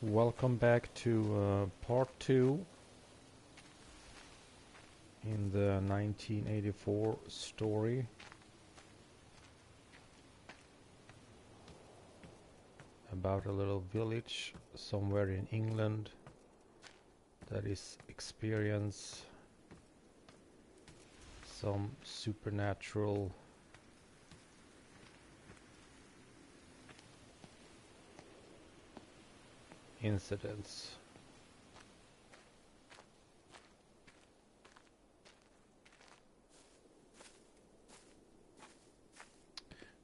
Welcome back to part 2 in the 1984 story about a little village somewhere in England that is experience some supernatural incidents.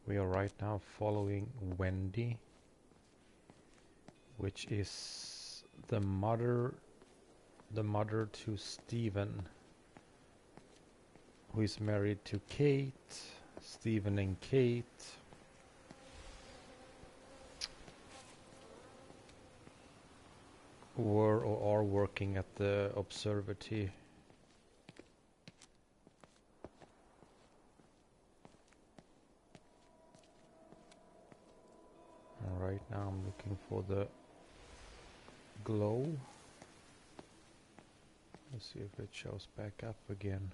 We are right now following Wendy, which is the mother to Stephen, who is married to Kate. Stephen and Kate were or are working at the observatory. And right now I'm looking for the glow. Let's see if it shows back up again.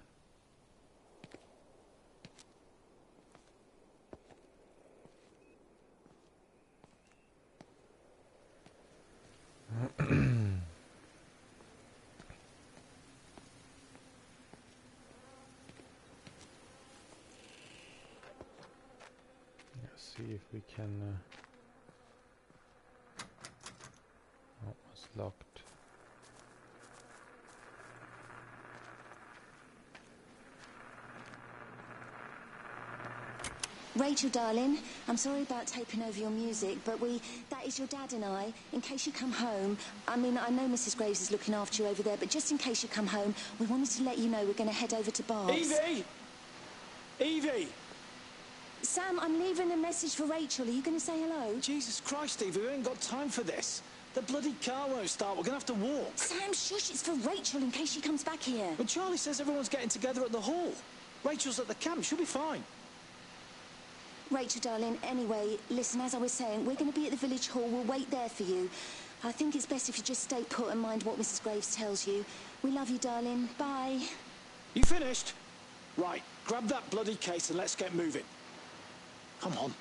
Let's see if we can. Oh, it's locked. Rachel, darling, I'm sorry about taping over your music, but that is your dad and I. In case you come home, I mean, I know Mrs. Graves is looking after you over there, but just in case you come home, we wanted to let you know we're going to head over to Barb's. Evie! Evie! Sam, I'm leaving a message for Rachel. Are you going to say hello? Jesus Christ, Evie, we ain't got time for this. The bloody car won't start. We're going to have to walk. Sam, shush, it's for Rachel in case she comes back here. But Charlie says everyone's getting together at the hall. Rachel's at the camp. She'll be fine. Rachel, darling, anyway, listen, as I was saying, we're going to be at the village hall. We'll wait there for you. I think it's best if you just stay put and mind what Mrs. Graves tells you. We love you, darling. Bye. You finished? Right, grab that bloody case and let's get moving. Come on.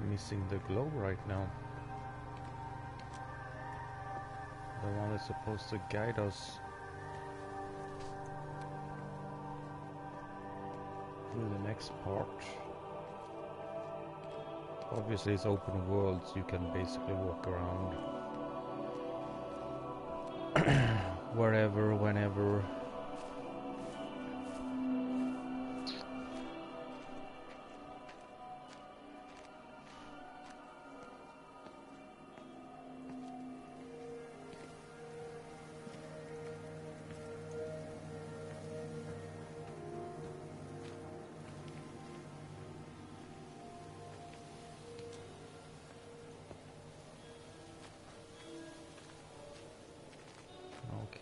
Missing the glow right now. The one that's supposed to guide us through the next part. Obviously it's open world, so you can basically walk around wherever, whenever.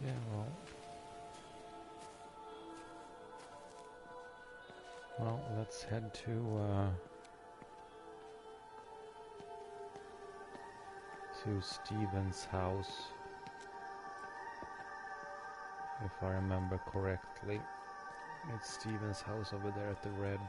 Okay, well, let's head to Stephen's house, if I remember correctly. It's Stephen's house over there at the red.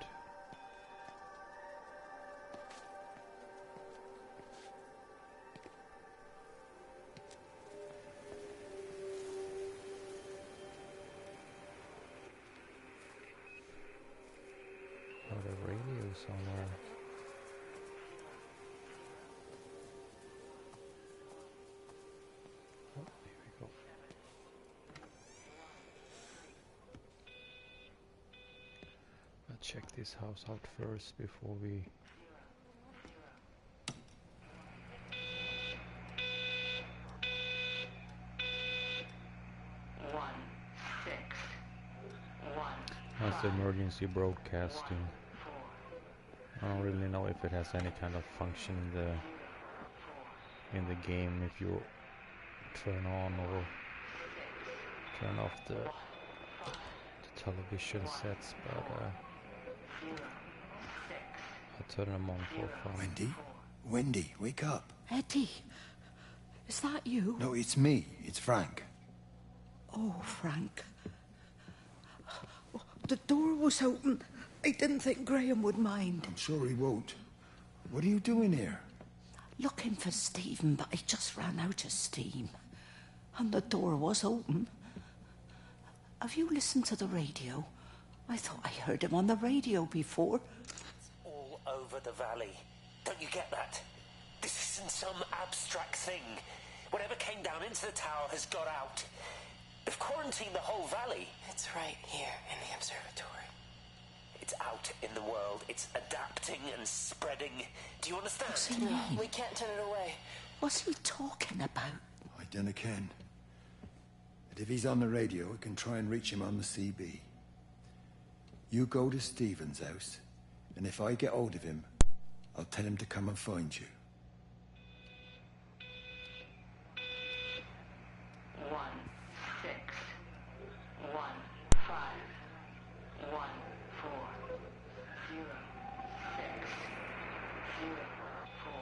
Somewhere. Oh, here we go. Let's check this house out first before we That's emergency broadcasting. I don't really know if it has any kind of function in the game if you turn on or turn off the television sets, but I turn them on for fun. Wendy? Wendy, wake up. Eddie, is that you? No, it's me. It's Frank. Oh, Frank. The door was open. I didn't think Graham would mind. I'm sure he won't. What are you doing here? Looking for Stephen, but I just ran out of steam. And the door was open. Have you listened to the radio? I thought I heard him on the radio before. It's all over the valley. Don't you get that? This isn't some abstract thing. Whatever came down into the tower has got out. They've quarantined the whole valley. It's right here in the observatory. It's out in the world. It's adapting and spreading. Do you understand? What's he mean? We can't turn it away. What's he talking about? I dunno ken. But if he's on the radio, I can try and reach him on the CB. You go to Stephen's house, and if I get hold of him, I'll tell him to come and find you. 1 6 1 5 1 4 0 6 0 4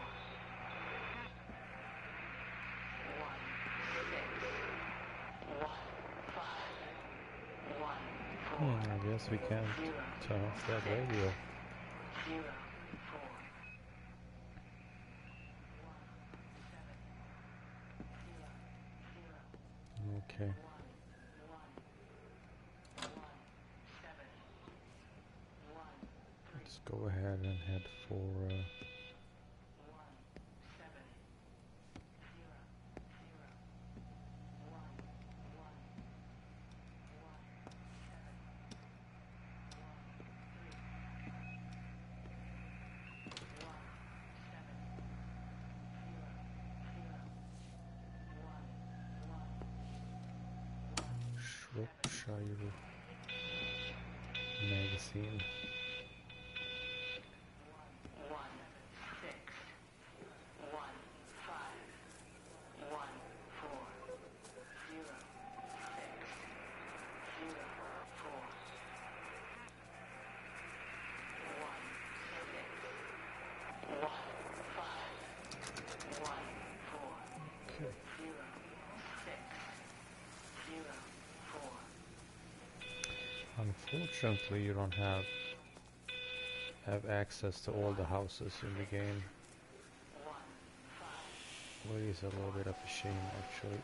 1 6 1 5 1 4 I guess we can't turn off that radio. 0 4 Okay. Let's go ahead and head for Rapture magazine. 1 6 1 5 1 4 0 6 0 4 1 6 1 5 1 4 0 6 0 4. Unfortunately, you don't have access to all the houses in the game, which is a little bit of a shame, actually.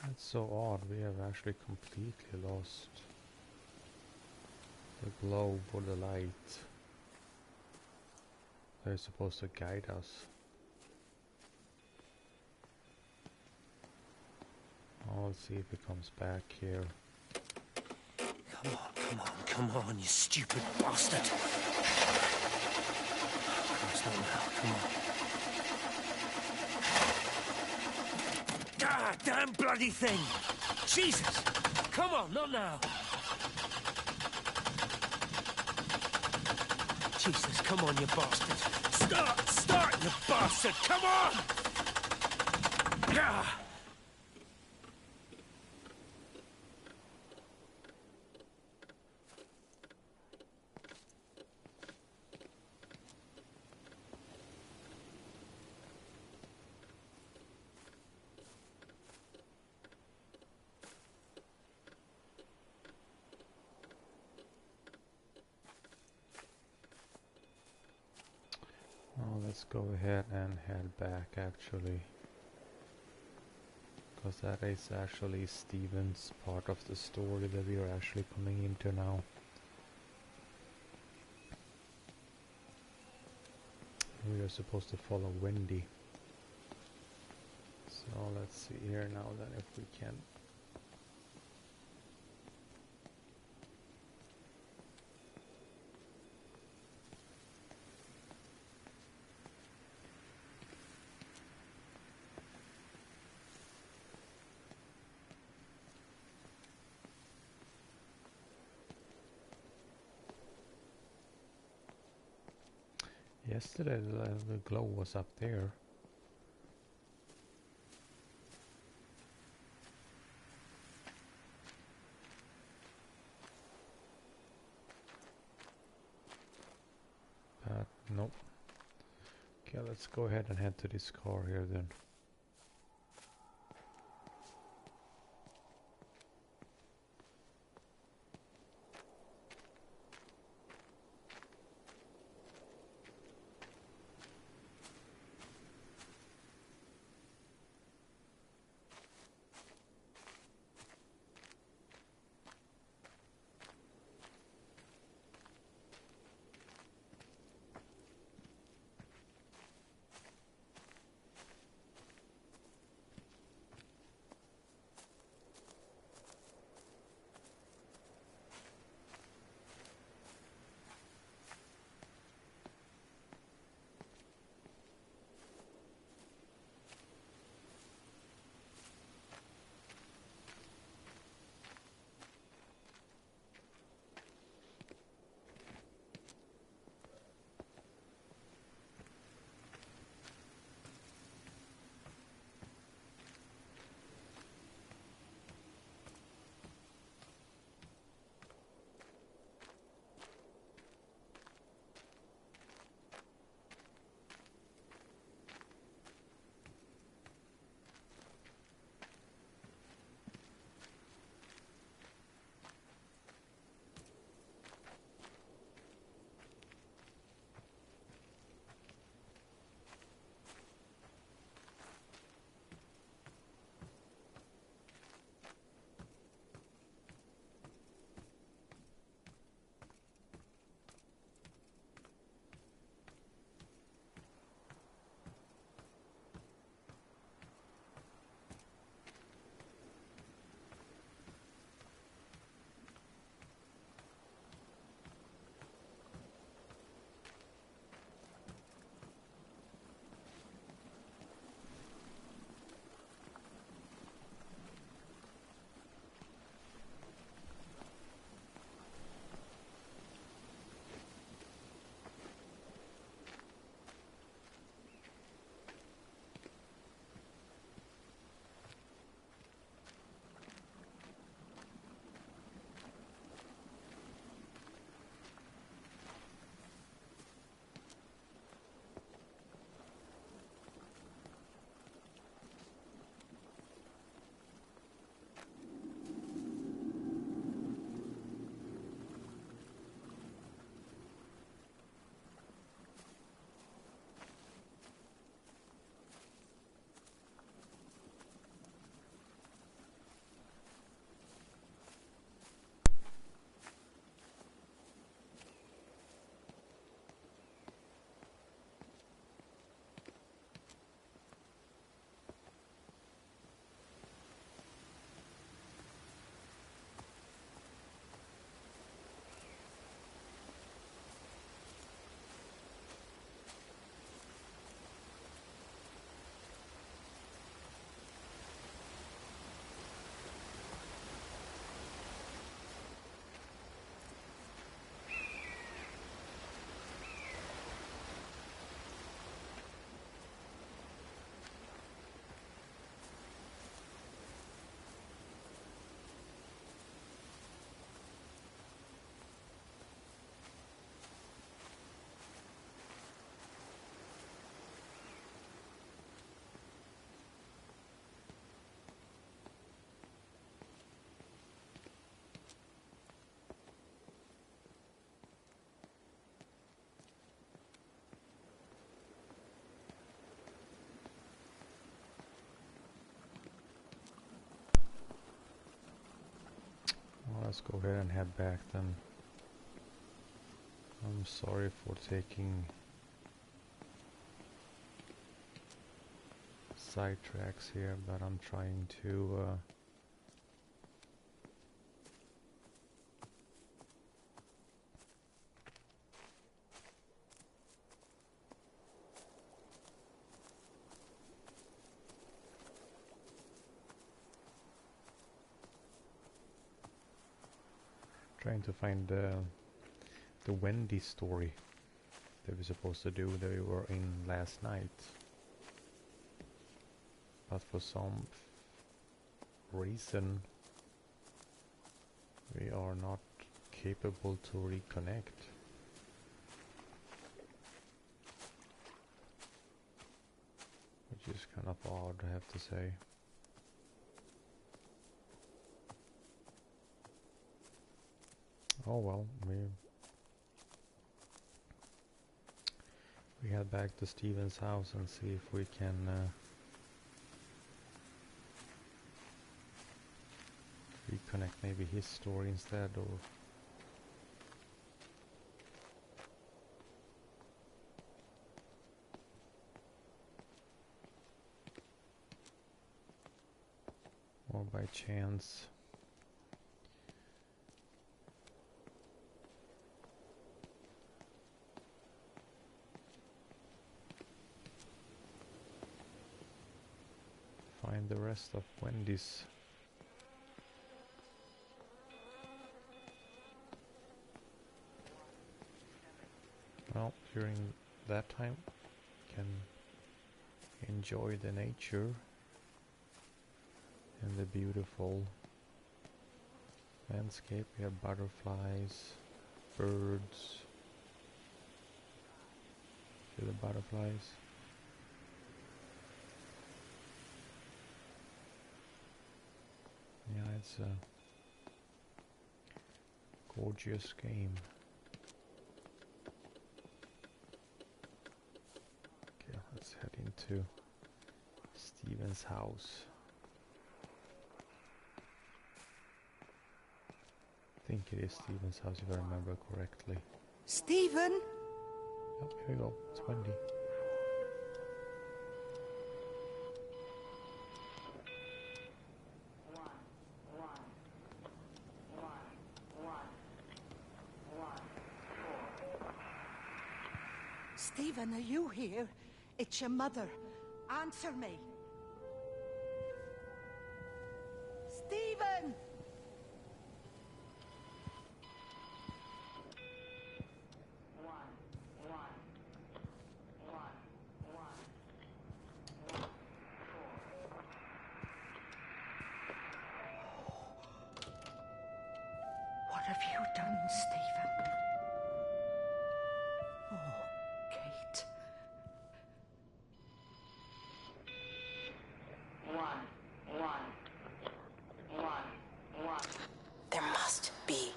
That's so odd, we have actually completely lost the globe or the light. They're supposed to guide us. Oh, let's see if it comes back here. Come on, you stupid bastard. Christ, not now, come on. Ah, damn bloody thing! Jesus! Come on, not now! Jesus, come on, you bastard! Start, you bastard! Come on! Ah! Oh, let's go ahead and head back, actually. because that is actually Steven's part of the story that we are actually coming into now. We are supposed to follow Wendy. So let's see here now then if we can. Yesterday the glow was up there. But nope. Okay, let's go ahead and head to this car here then. let's go ahead and head back then. I'm sorry for taking sidetracks here, but I'm trying to find the Wendy story that we're supposed to do, that we were in last night, but for some reason we are not capable to reconnect. Which is kind of odd, I have to say. Oh well, we head back to Steven's house and see if we can reconnect maybe his story instead, or by chance. Find the rest of Wendy's. Well, during that time, you can enjoy the nature and the beautiful landscape. We have butterflies, birds. See the butterflies? Yeah, it's a gorgeous game. Okay, let's head into Steven's house. I think it is Steven's house if I remember correctly. Steven? Yep, here we go. It's Wendy. Steven, are you here? It's your mother. Answer me. Steven! What have you done, Steven? Oh, Kate. There must be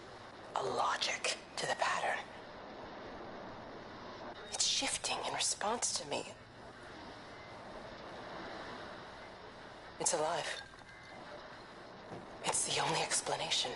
a logic to the pattern. It's shifting in response to me. It's alive. It's the only explanation.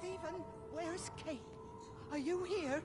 Steven, where's Kate? Are you here?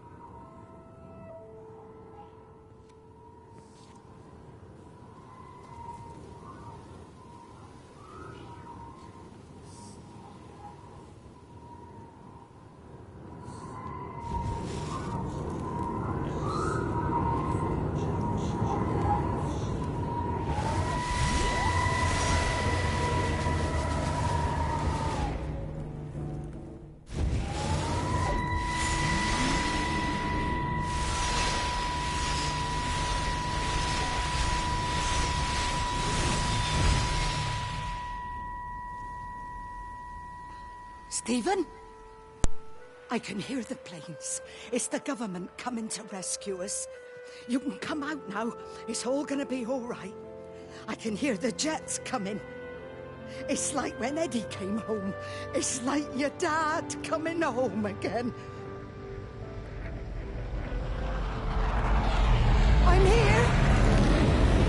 Steven? I can hear the planes. It's the government coming to rescue us. You can come out now. It's all gonna be all right. I can hear the jets coming. It's like when Eddie came home. It's like your dad coming home again. I'm here.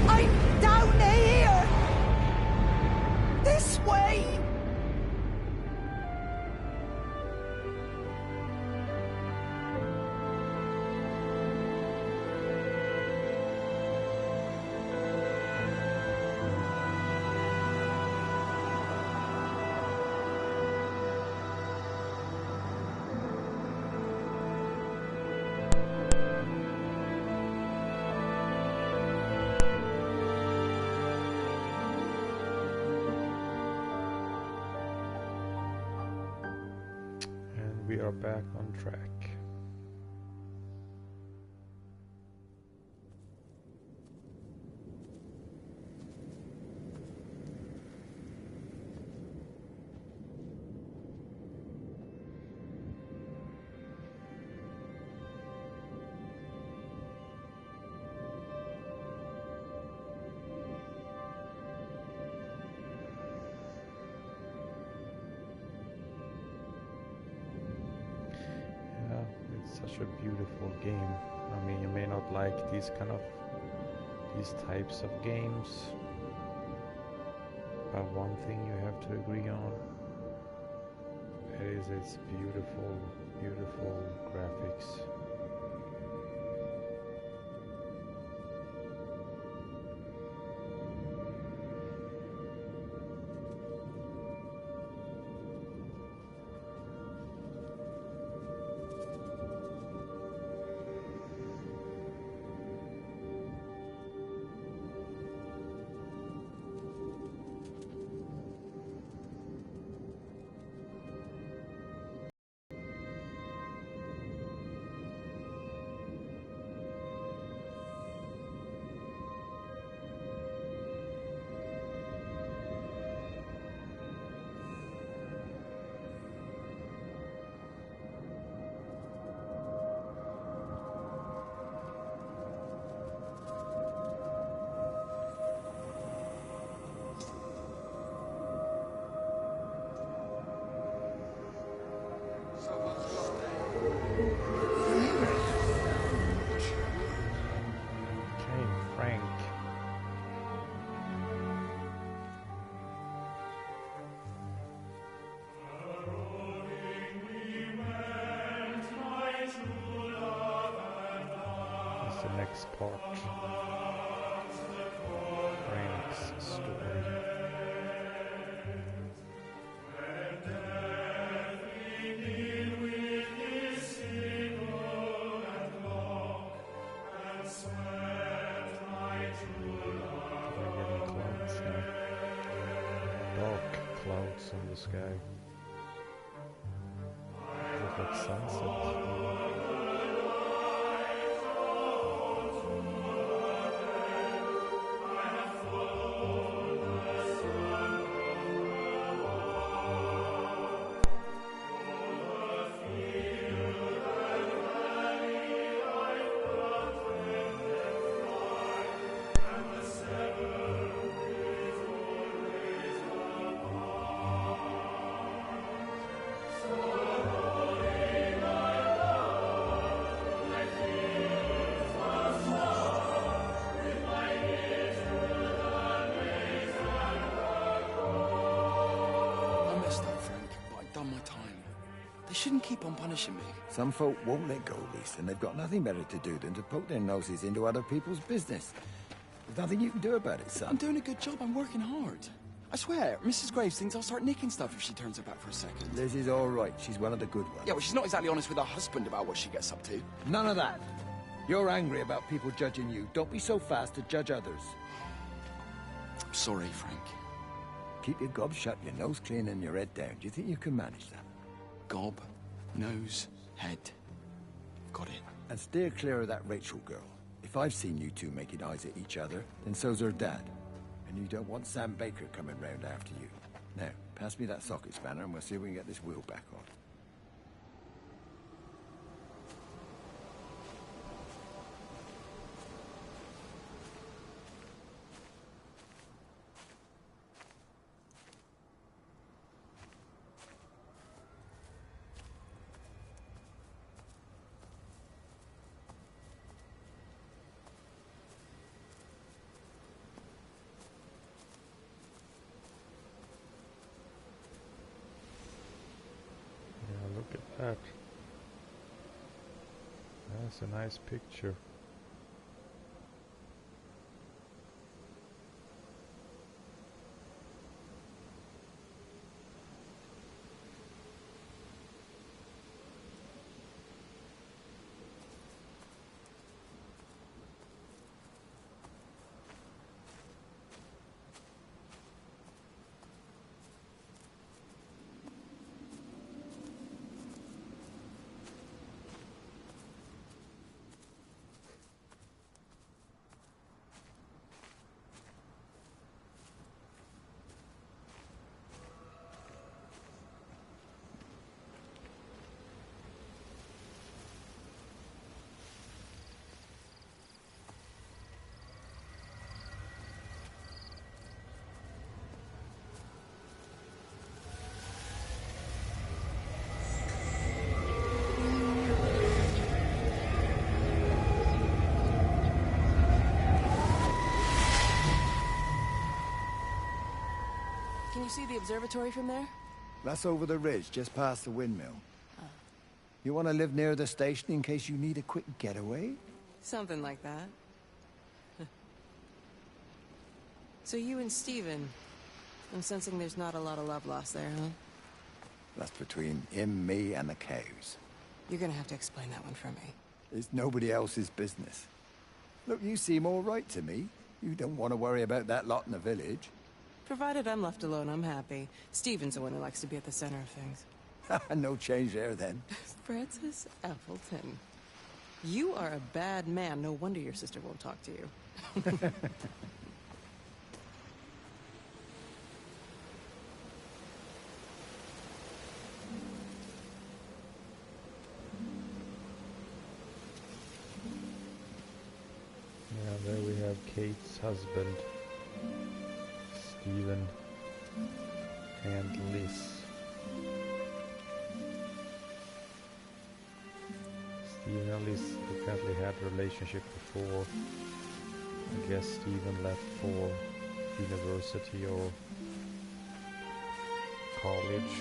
I'm down here. This way. We are back on track. Such a beautiful game. I mean, you may not like these types of games, but one thing you have to agree on is its beautiful graphics. The next part, Frank's story. We're getting clouds now. Dark clouds in the sky. Look like sunset. Shouldn't keep on punishing me. Some folk won't let go, Reese, and they've got nothing better to do than to poke their noses into other people's business. There's nothing you can do about it, son. I'm doing a good job. I'm working hard. I swear, Mrs. Graves thinks I'll start nicking stuff if she turns her back for a second. Liz is all right. She's one of the good ones. Yeah, well, she's not exactly honest with her husband about what she gets up to. None of that. You're angry about people judging you. Don't be so fast to judge others. I'm sorry, Frank. Keep your gob shut, your nose clean, and your head down. Do you think you can manage that? Gob, nose, head. Got it. And steer clear of that Rachel girl. If I've seen you two making eyes at each other, then so's her dad. And you don't want Sam Baker coming round after you. Now, pass me that socket spanner and we'll see if we can get this wheel back on. that. That's a nice picture. Can you see the observatory from there? That's over the ridge, just past the windmill. You want to live near the station in case you need a quick getaway? Something like that. So you and Steven, I'm sensing there's not a lot of love lost there, huh? That's between him, me, and the cows. You're gonna have to explain that one for me. It's nobody else's business. Look, you seem all right to me. You don't want to worry about that lot in the village. Provided I'm left alone, I'm happy. Steven's the one who likes to be at the center of things. No change there, then. Francis Appleton. You are a bad man. No wonder your sister won't talk to you. Yeah, there we have Kate's husband, Steven, and Liz. Steven and Liz apparently had a relationship before. I guess Steven left for university or college.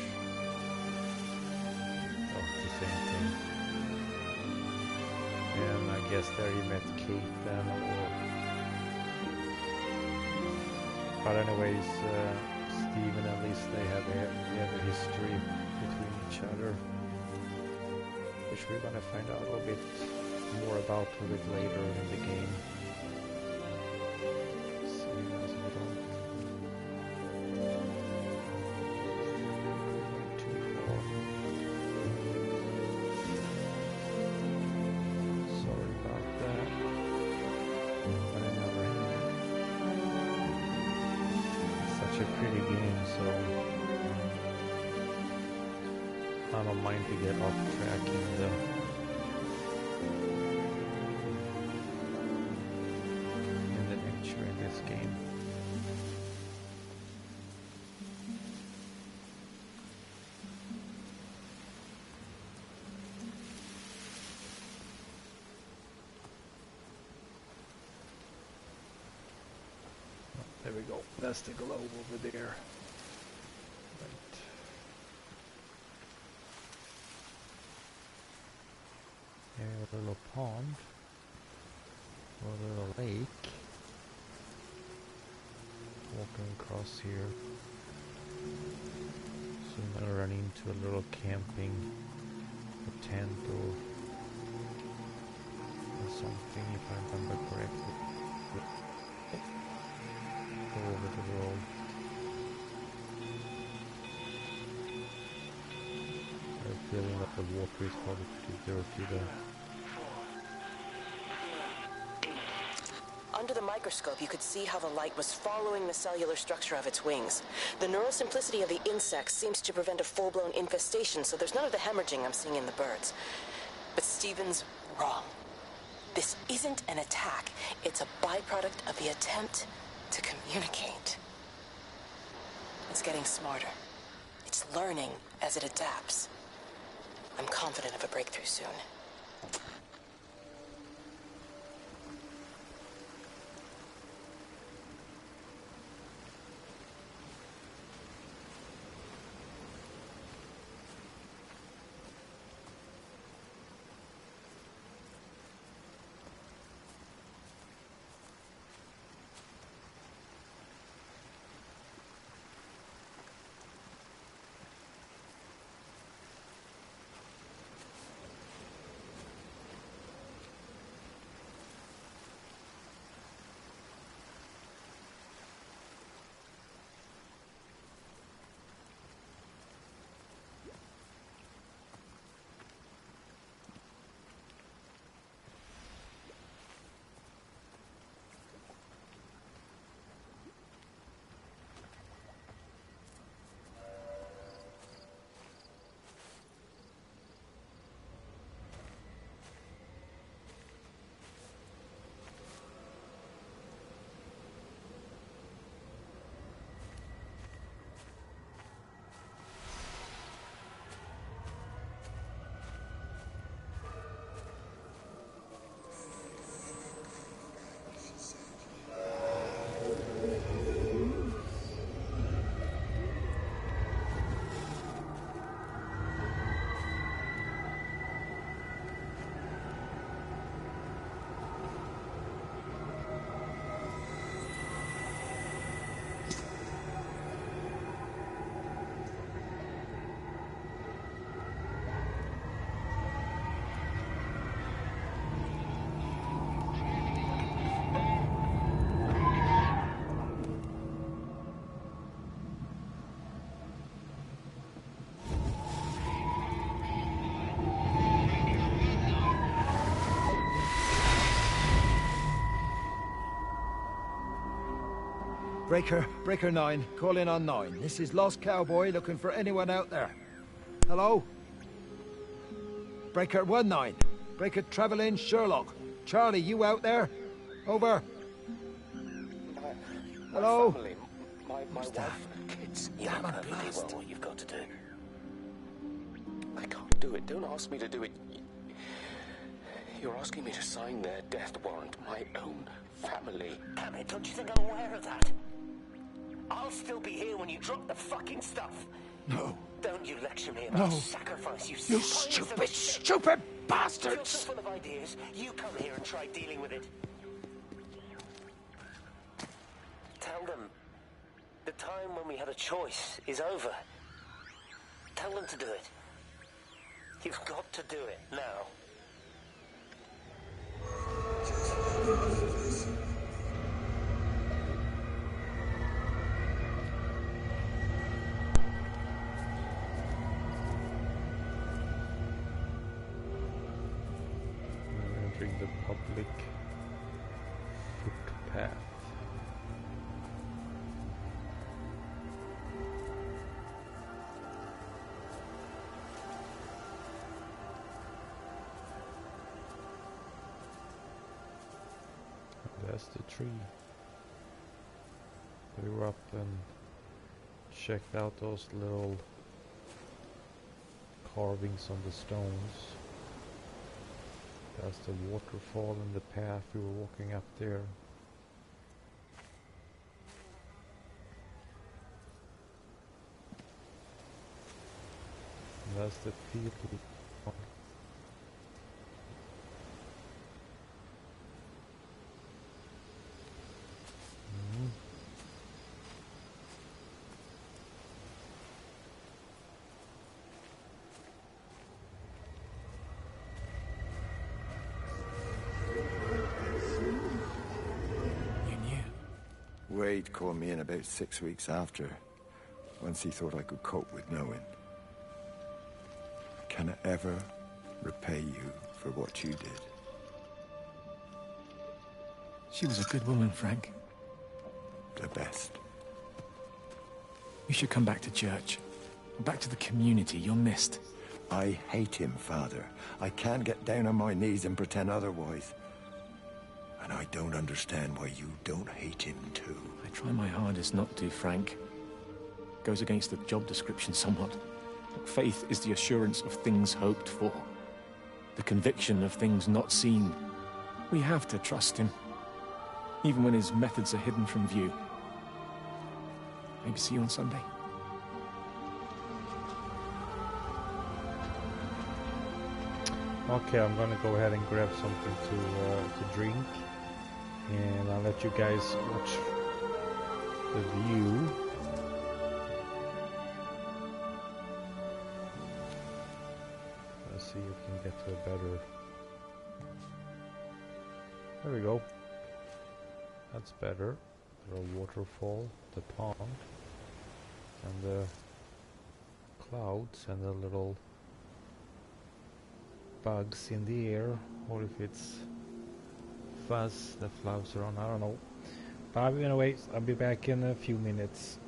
Oh, the same thing. And I guess there he met Kate then, or... But anyways, Steven and Liz, they have a history between each other, which we're gonna find out a little bit more about a bit later in the game. See as we don't go too far. Sorry about that. But another hand, it's such a pretty game, so I don't mind to get off track in the nature in this game. Oh, there we go. That's the globe over there. Right. A little pond, or a little lake. Walking across here. Soon I'll run into a little camping, a tent or something, if I remember correctly. Go over the road. I have a feeling that the water is probably too dirty there. Under the microscope, you could see how the light was following the cellular structure of its wings. The neural simplicity of the insects seems to prevent a full-blown infestation, so there's none of the hemorrhaging I'm seeing in the birds. But Steven's wrong. This isn't an attack. It's a byproduct of the attempt to communicate. It's getting smarter. It's learning as it adapts. I'm confident of a breakthrough soon. Breaker 9, call in on 9. This is Lost Cowboy looking for anyone out there. Hello? Breaker 19. Breaker Travelin Sherlock. Charlie, you out there? Over. Hello? My family, my wife and kids. You know perfectly well what you've got to do. I can't do it. Don't ask me to do it. You're asking me to sign their death warrant. My own family. Damn it, don't you think I'm aware of that? I'll still be here when you drop the fucking stuff. No. Don't you lecture me about sacrifice, you stupid bastards! You're so full of ideas. You come here and try dealing with it. Tell them the time when we had a choice is over. Tell them to do it. You've got to do it now. Entering the public footpath. That's the tree. We were up and checked out those little carvings on the stones. That's the waterfall and the path we were walking up there. And that's the field. Wade called me in about 6 weeks after, once he thought I could cope with knowing. Can I ever repay you for what you did? She was a good woman, Frank. The best. You should come back to church. Back to the community. You're missed. I hate him, Father. I can't get down on my knees and pretend otherwise. And I don't understand why you don't hate him too. I try my hardest not to, Frank. Goes against the job description somewhat. Faith is the assurance of things hoped for. The conviction of things not seen. We have to trust him. Even when his methods are hidden from view. Maybe see you on Sunday. Okay, I'm gonna go ahead and grab something to drink. And I'll let you guys watch the view. Let's see if we can get to a better... There we go. That's better. The waterfall, the pond, and the clouds, and the little bugs in the air, or if it's fuzz that floats around, I don't know. But anyways, I'll be back in a few minutes.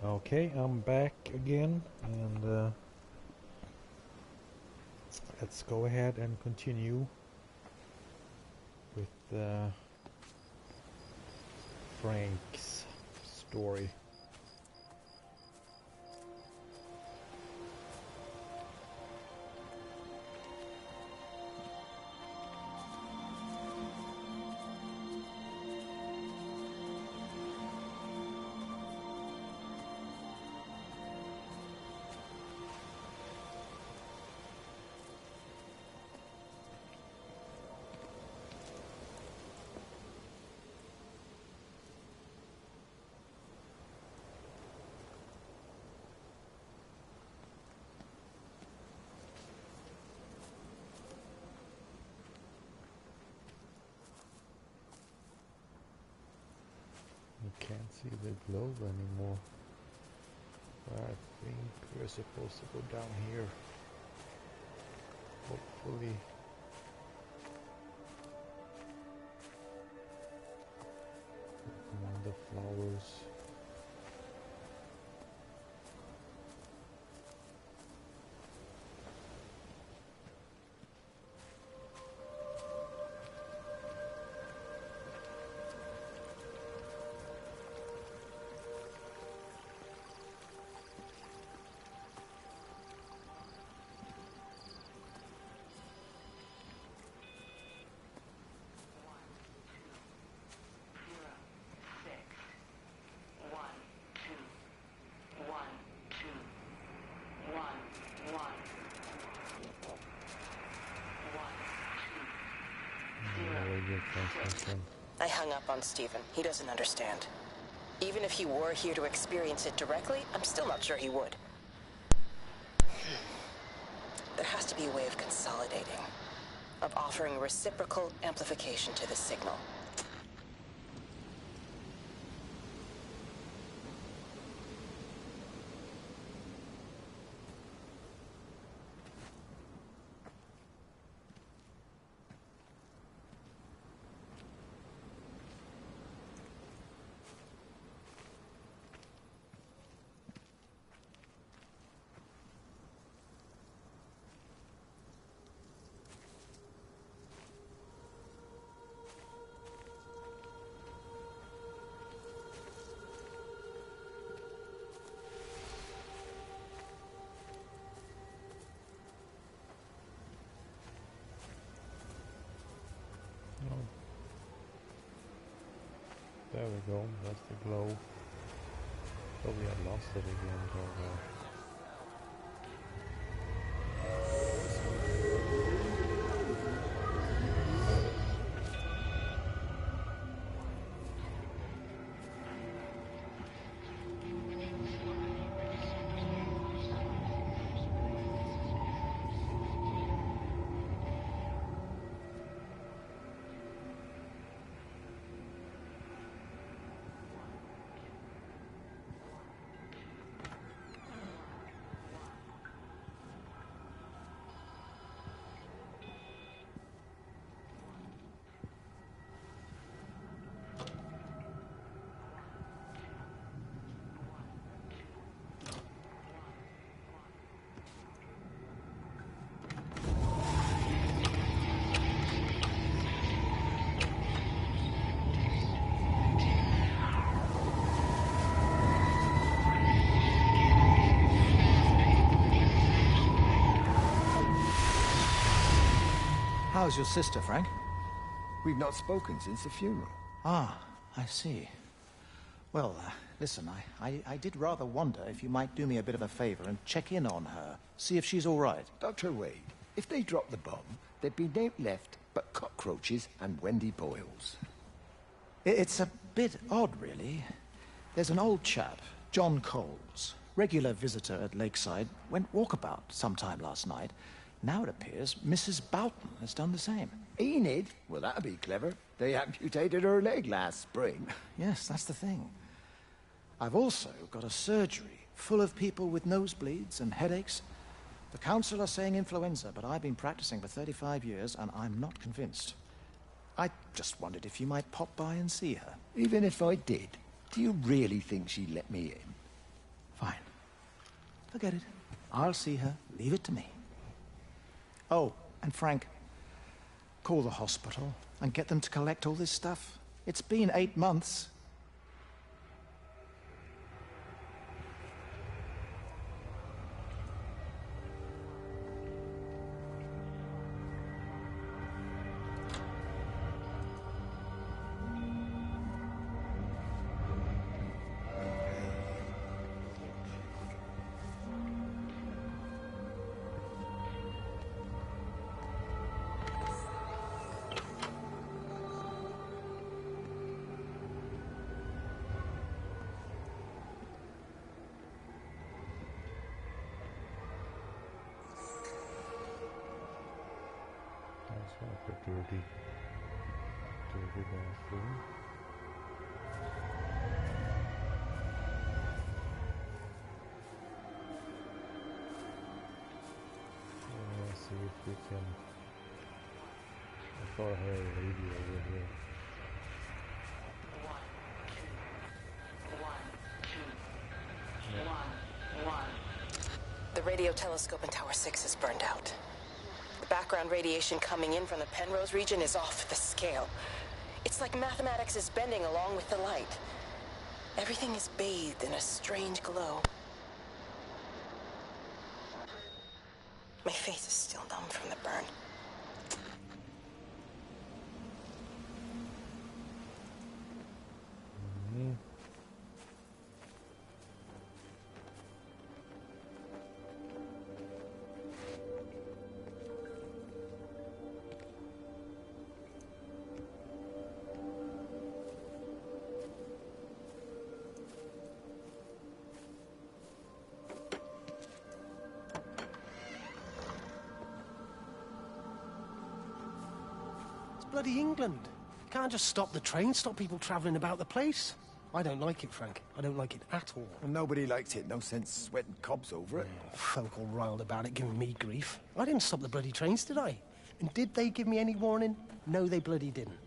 Okay, I'm back again, and let's go ahead and continue with Frank's story. You can't see the globe anymore. I think we're supposed to go down here. Hopefully. Among the flowers. I hung up on Stephen. He doesn't understand. Even if he were here to experience it directly, I'm still not sure he would. There has to be a way of consolidating, of offering reciprocal amplification to the signal. There we go, that's the glow. Thought we had lost it again, but How's your sister, Frank? We've not spoken since the funeral. Ah, I see. Well, listen, I did rather wonder if you might do me a bit of a favor and check in on her, see if she's all right. Dr. Wade, if they dropped the bomb, there'd be no left but cockroaches and Wendy boils. It's a bit odd, really. There's an old chap, John Coles, regular visitor at Lakeside, went walkabout sometime last night. Now it appears Mrs. Boughton has done the same. Enid? Well, that'd be clever. They amputated her leg last spring. Yes, that's the thing. I've also got a surgery full of people with nosebleeds and headaches. The council are saying influenza, but I've been practicing for 35 years and I'm not convinced. I just wondered if you might pop by and see her. Even if I did, do you really think she'd let me in? Forget it. I'll see her. Leave it to me. Oh, and Frank, call the hospital and get them to collect all this stuff. It's been 8 months. Like a dirty bathroom. Let's see if we can. I thought I heard a radio over here. 1, 2, 1, 1. The radio telescope in Tower 6 is burned out. The background radiation coming in from the Penrose region is off the scale. It's like mathematics is bending along with the light. Everything is bathed in a strange glow. My face is still numb from the burn. Bloody England. You can't just stop the train, stop people travelling about the place. I don't like it, Frank. I don't like it at all. Well, nobody likes it. No sense sweating cobs over it. Folk all riled about it, giving me grief. I didn't stop the bloody trains, did I? And did they give me any warning? No, they bloody didn't.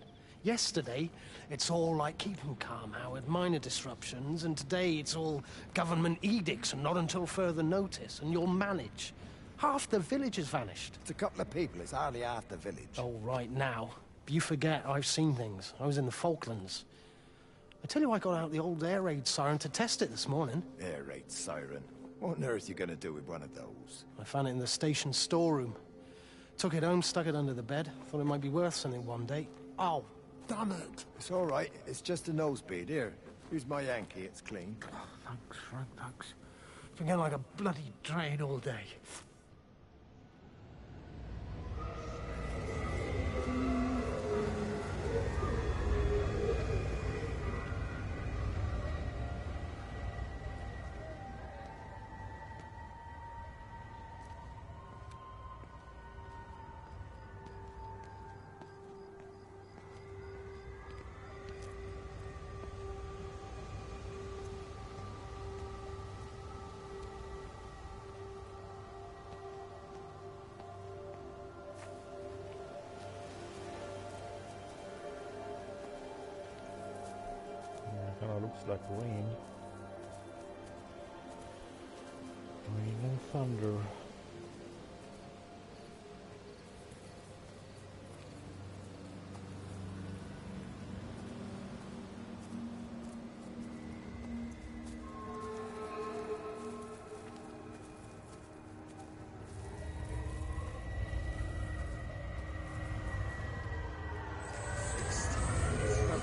Yesterday, it's all like keep 'em calm, Howard, minor disruptions, and today it's all government edicts and not until further notice, and you'll manage. Half the village has vanished. It's a couple of people. It's hardly half the village. Oh, right now. But you forget, I've seen things. I was in the Falklands. I tell you, I got out the old air raid siren to test it this morning. Air raid siren? What on earth are you going to do with one of those? I found it in the station storeroom. Took it home, stuck it under the bed. Thought it might be worth something one day. Oh, damn it. It's all right. It's just a nosebleed. Here, here's my Yankee. It's clean. Oh, thanks, Frank, thanks. Been getting like a bloody drain all day. Kind of looks like rain. Rain and thunder.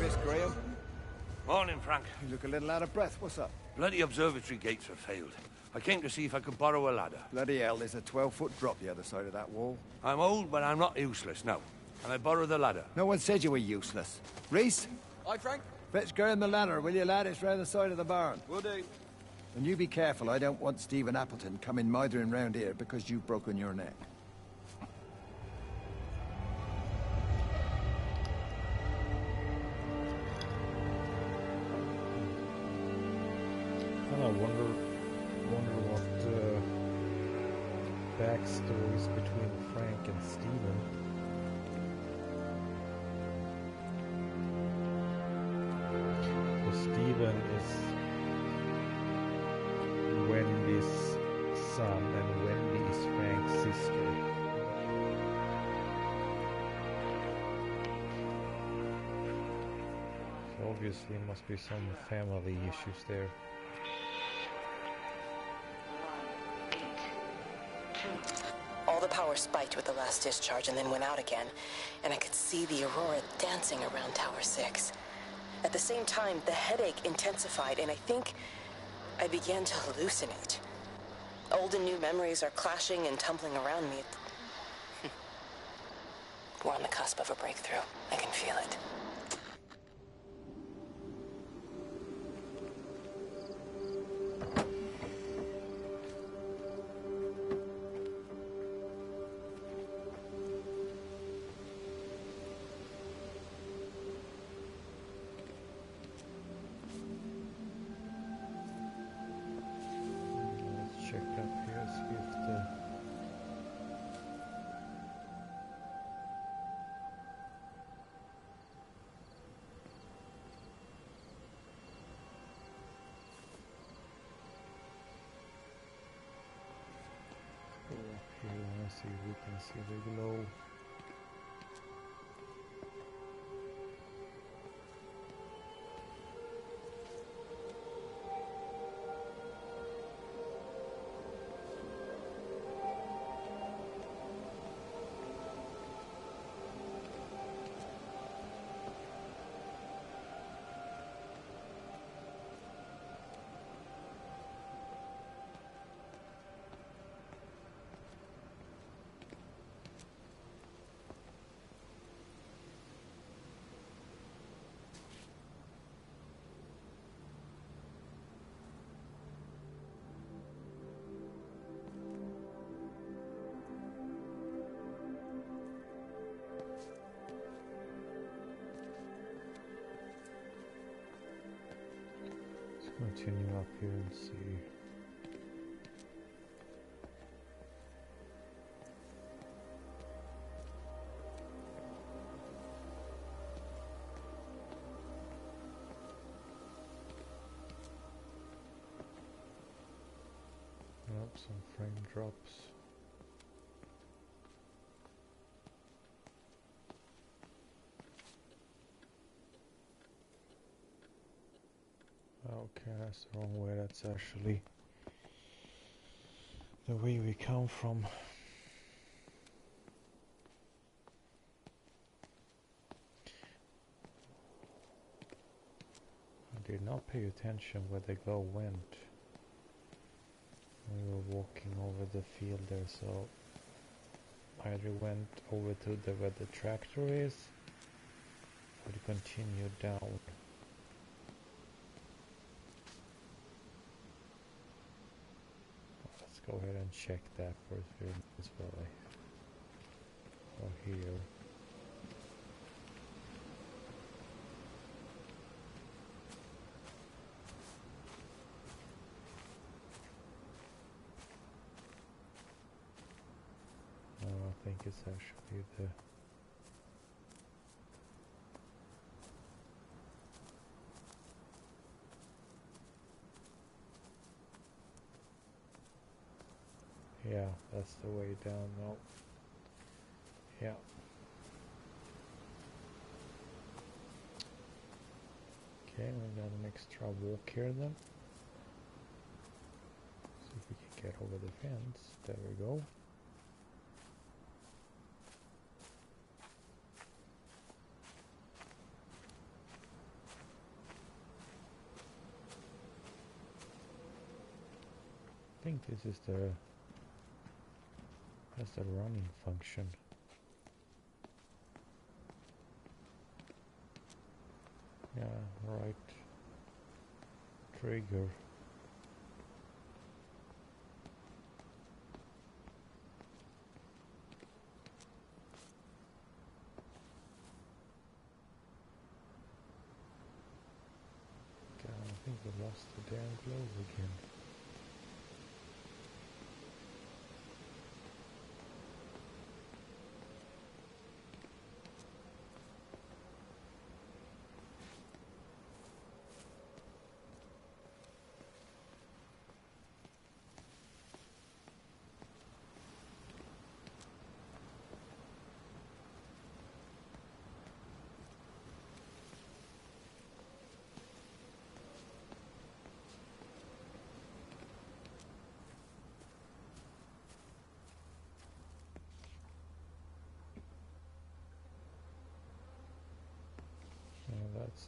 Miss Graham. Morning, Frank. You look a little out of breath. What's up? Bloody observatory gates have failed. I came to see if I could borrow a ladder. Bloody hell, there's a 12-foot drop the other side of that wall. I'm old, but I'm not useless, no. Can I borrow the ladder? No one said you were useless. Reese? Aye, Frank? Fetch Graham the ladder, will you, lad? It's round the side of the barn. Will do. And you be careful. I don't want Stephen Appleton coming mithering round here because you've broken your neck. I wonder what backstories between Frank and Stephen. So Stephen is Wendy's son and Wendy is Frank's sister. So obviously must be some family issues there. All the power spiked with the last discharge and then went out again, and I could see the aurora dancing around Tower 6. At the same time, the headache intensified, and I think I began to hallucinate. Old and new memories are clashing and tumbling around me. We're on the cusp of a breakthrough. I can feel it. See if we can see the glow. Continue up here and see. Yep, some frame drops. Okay, that's the wrong way. That's actually the way we come from. I did not pay attention where the glow went. We were walking over the field there, so either went over to where the tractor is, or it continued down. Go ahead and check that first as well. Or here. No, I think it's actually the yeah, that's the way down. No. Yeah. Okay, we got an extra walk here then. See if we can get over the fence. There we go. I think this is that's the running function. Yeah, right. Trigger. Okay, I think we lost the damn globe again. That's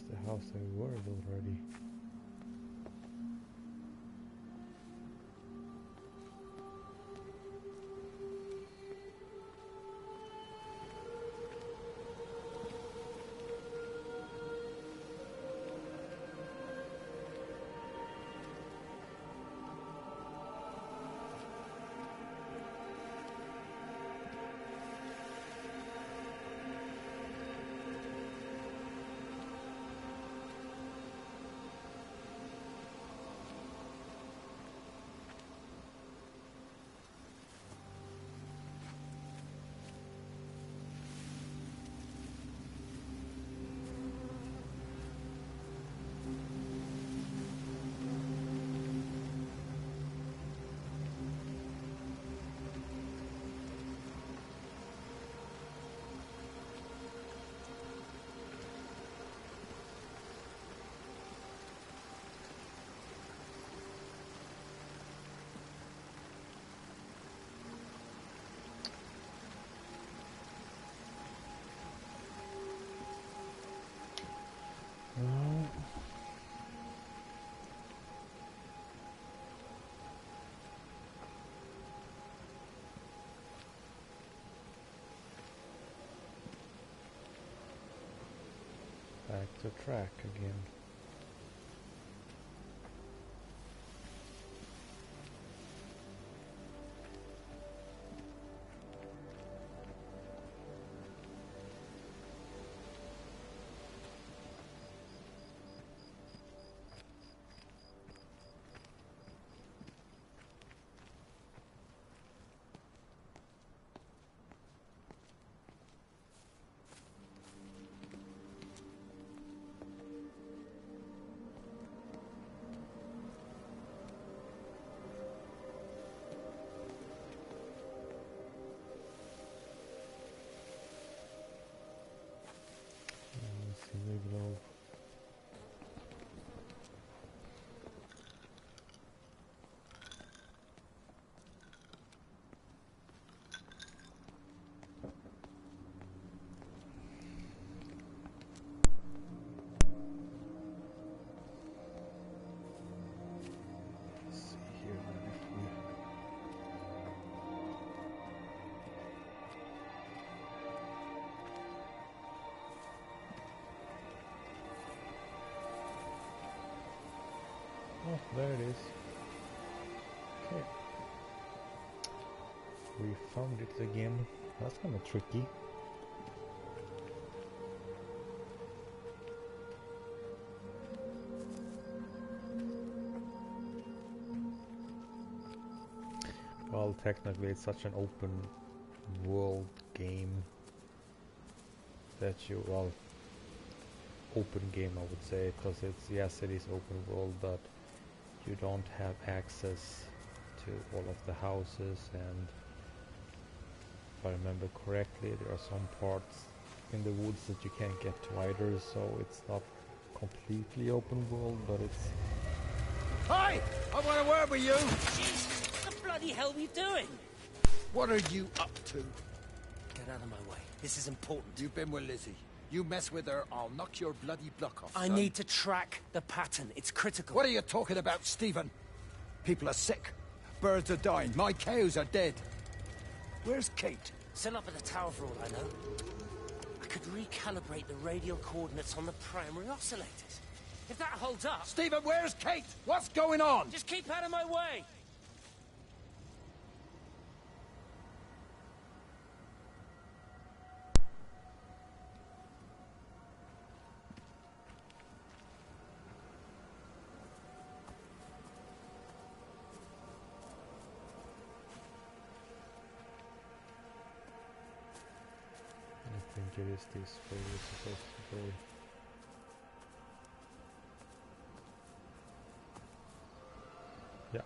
the house I were already. Back to track again. Oh, there it is. Okay. We found it again. That's kind of tricky. Well, technically it's such an open world game that you, well, open game I would say, because it's, yes, it is open world, but you don't have access to all of the houses, and if I remember correctly there are some parts in the woods that you can't get to either, so it's not completely open world, but it's... Hi! I want to word with you! Jesus, what the bloody hell are you doing? What are you up to? Get out of my way. This is important. You've been with Lizzie. You mess with her, I'll knock your bloody block off, I son. need to track the pattern. It's critical. What are you talking about, Stephen? People are sick. Birds are dying. My cows are dead. Where's Kate? Set up at the tower for all I know. I could recalibrate the radial coordinates on the primary oscillators. If that holds up... Stephen, where's Kate? What's going on? Just keep out of my way! I think it is this way we're supposed to go. Yeah.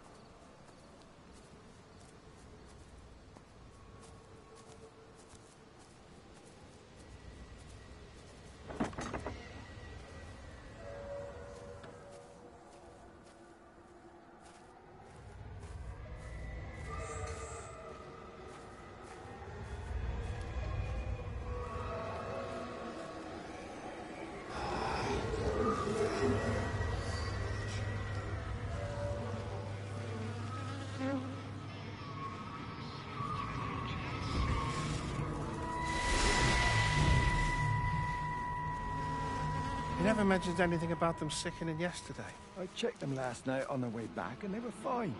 never mentioned anything about them sickening yesterday. I checked them last night on the way back, and they were fine.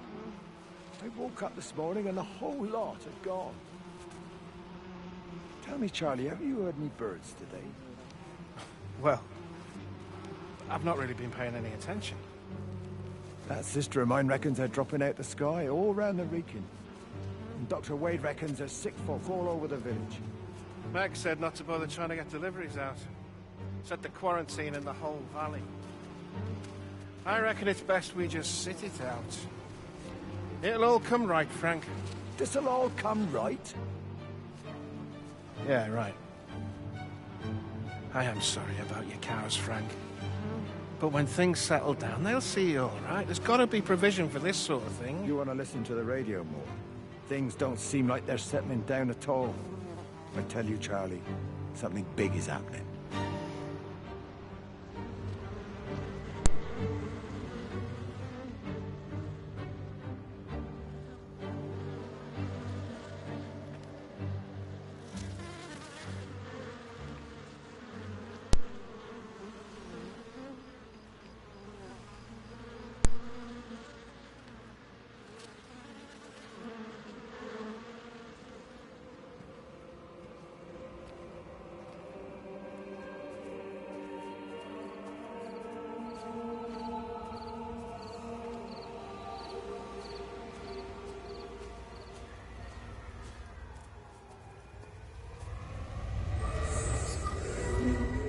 I woke up this morning, and the whole lot had gone. Tell me, Charlie, have you heard any birds today? Well, I've not really been paying any attention. That sister of mine reckons they're dropping out the sky all round the Wrekin. And Dr. Wade reckons there's sick folk all over the village. Meg said not to bother trying to get deliveries out. Set the quarantine in the whole valley. I reckon it's best we just sit it out. It'll all come right, Frank. This'll all come right? Yeah, right. I am sorry about your cows, Frank. But when things settle down, they'll see you all right. There's got to be provision for this sort of thing. You want to listen to the radio more? Things don't seem like they're settling down at all. I tell you, Charlie, something big is happening.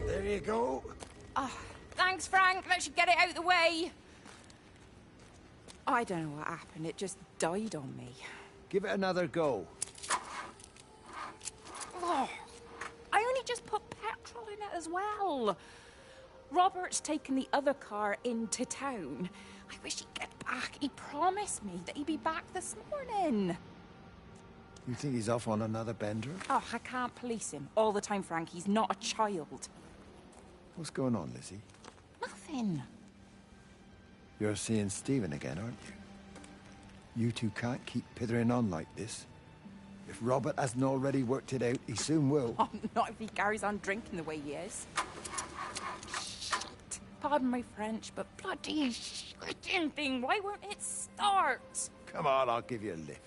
There you go. Oh, thanks, Frank. Let's get it out of the way. I don't know what happened. It just died on me. Give it another go. Oh, I only just put petrol in it as well. Robert's taken the other car into town. I wish he'd get back. He promised me that he'd be back this morning. You think he's off on another bender? Oh, I can't police him all the time, Frank. He's not a child. What's going on, Lizzie? Nothing. You're seeing Stephen again, aren't you? You two can't keep pithering on like this. If Robert hasn't already worked it out, he soon will. Oh, not if he carries on drinking the way he is. Shit. Pardon my French, but bloody shitting thing, why won't it start? Come on, I'll give you a lift.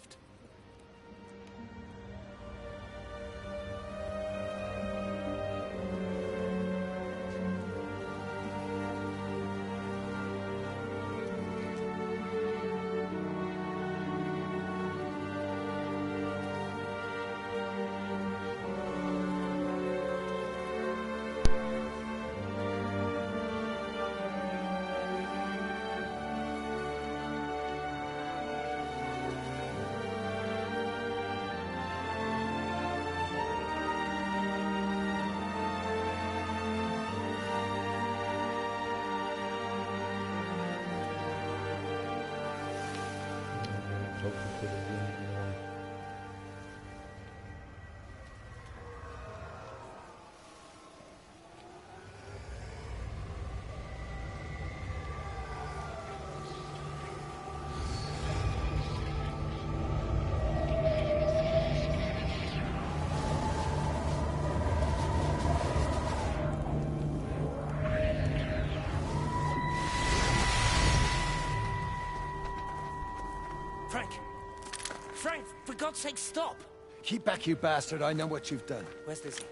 Frank, for God's sake, stop! Keep back, you bastard. I know what you've done. Where's Lizzie?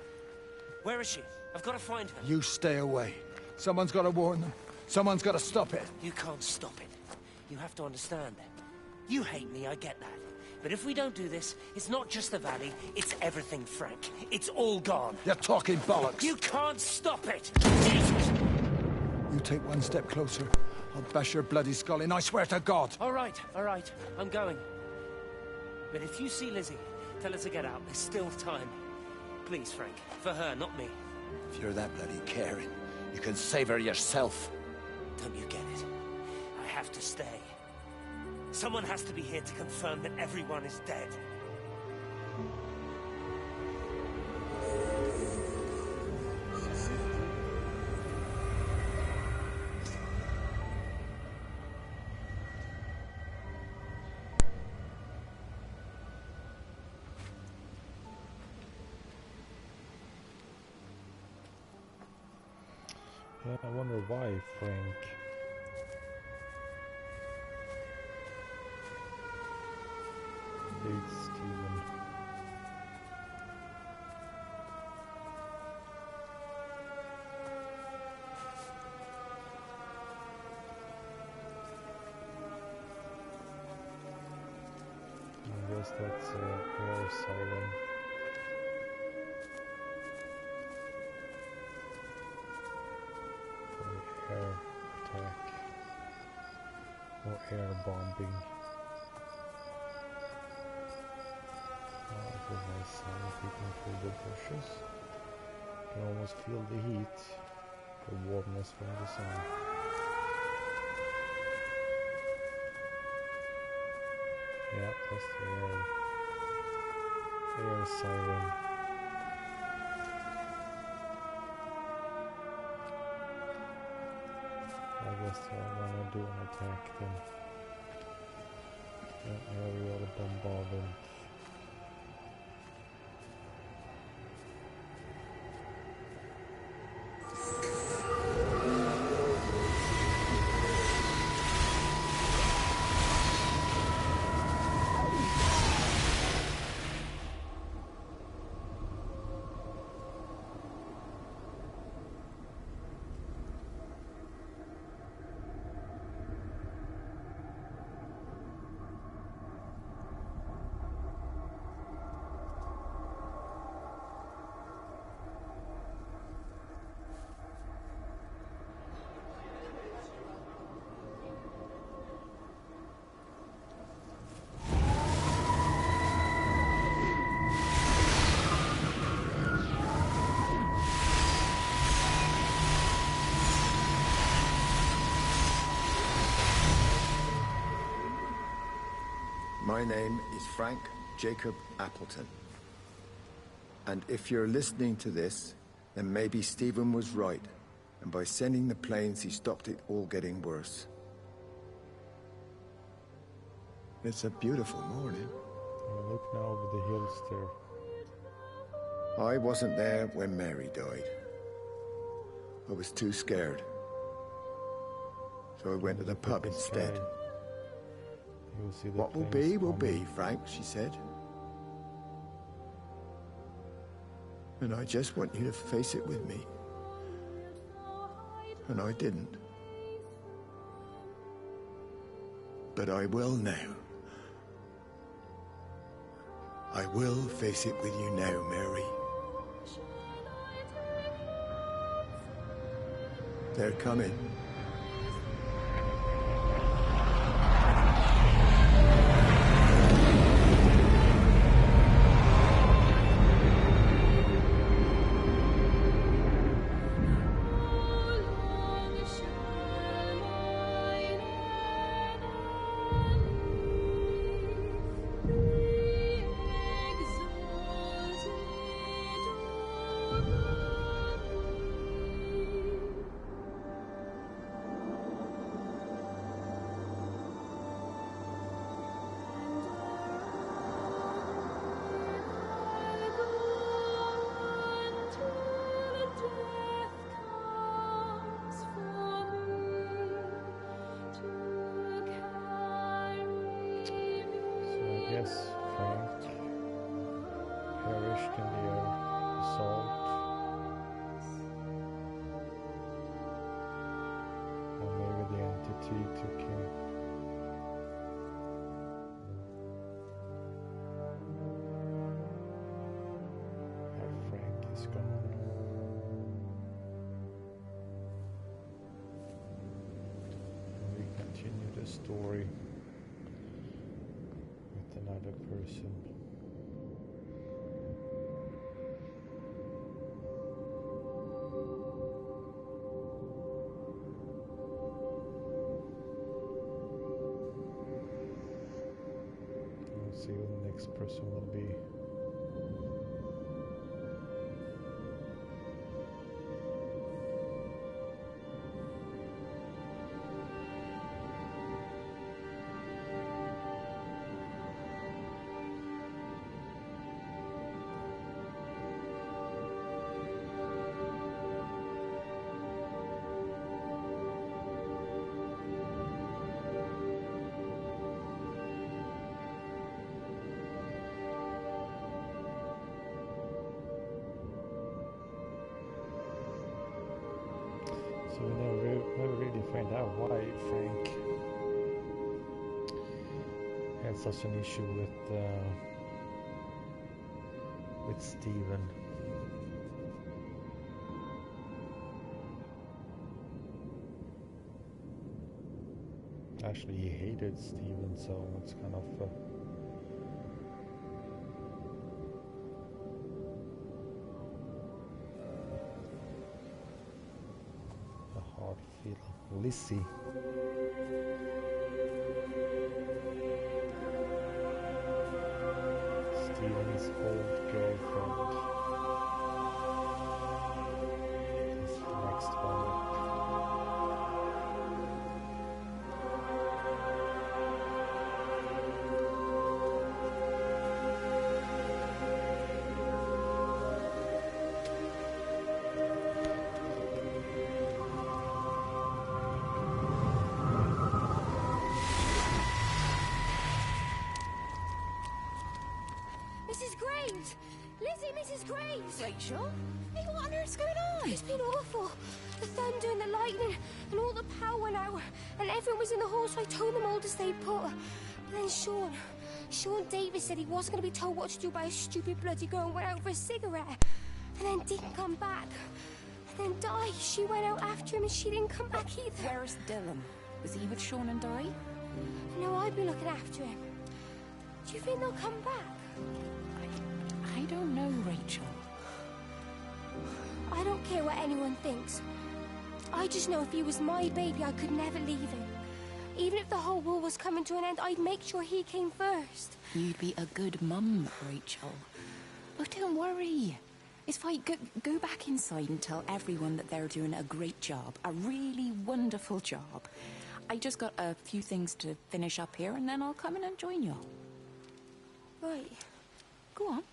Where is she? I've got to find her. You stay away. Someone's got to warn them. Someone's got to stop it. You can't stop it. You have to understand. You hate me, I get that. But if we don't do this, it's not just the valley, it's everything, Frank. It's all gone. You're talking bollocks. You can't stop it! You take one step closer, I'll bash your bloody skull in, I swear to God. All right, I'm going. But if you see Lizzie, tell her to get out. There's still time. Please, Frank. For her, not me. If you're that bloody caring, you can save her yourself. Don't you get it? I have to stay. Someone has to be here to confirm that everyone is dead. I wonder why Frank. Hates Steven. I guess that's air siren. For air attack. Or air bombing. With my son peeking through the bushes. Can almost feel the heat, the warmness from the sun. Yeah, that's the air siren. I guess they're gonna do an attack then. An aerial bombardment. My name is Frank Jacob Appleton. And if you're listening to this, then maybe Stephen was right. And by sending the planes, he stopped it all getting worse. It's a beautiful morning. Look now over the hills there. I wasn't there when Mary died. I was too scared. So I went to the pub instead. What will be, Frank, she said. And I just want you to face it with me. And I didn't. But I will now. I will face it with you now, Mary. They're coming. Yes, Frank perished in the air assault. Or maybe the entity took him. And Frank is gone. And we continue the story. Another person. We'll see who the next person will be. So we never really find out why Frank had such an issue with Stephen. Actually, he hated Stephen, so it's kind of a hard feeling. Lizzie. Stephen's old girlfriend. This next one. Mrs. Graves! Lizzie, Mrs. Graves! Rachel? Hey, what on earth's going on? It's been awful. The thunder and the lightning and all the power went out and everyone was in the hall, so I told them all to stay put. But then Sean Davis said he wasn't going to be told what to do by a stupid bloody girl and went out for a cigarette. And then didn't come back. And then Di, she went out after him and she didn't come back either. Where's Dylan? Was he with Sean and Di? No, I'd be looking after him. Do you think they'll come back? I don't know, Rachel. I don't care what anyone thinks. I just know if he was my baby, I could never leave him. Even if the whole world was coming to an end, I'd make sure he came first. You'd be a good mum, Rachel. Oh, don't worry. It's fine. Go back inside and tell everyone that they're doing a great job. A really wonderful job. I just got a few things to finish up here, and then I'll come in and join you. Right. Go on.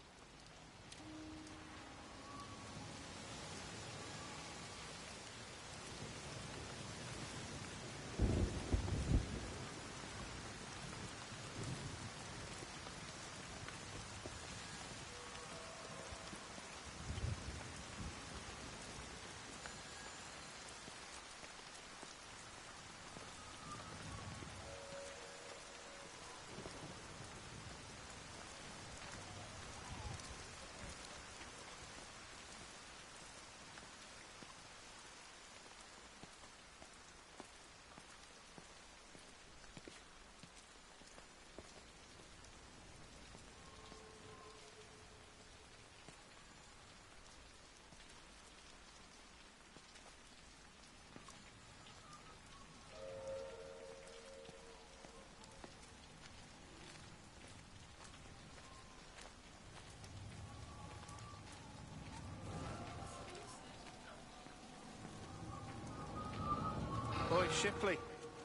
Boy, Shipley,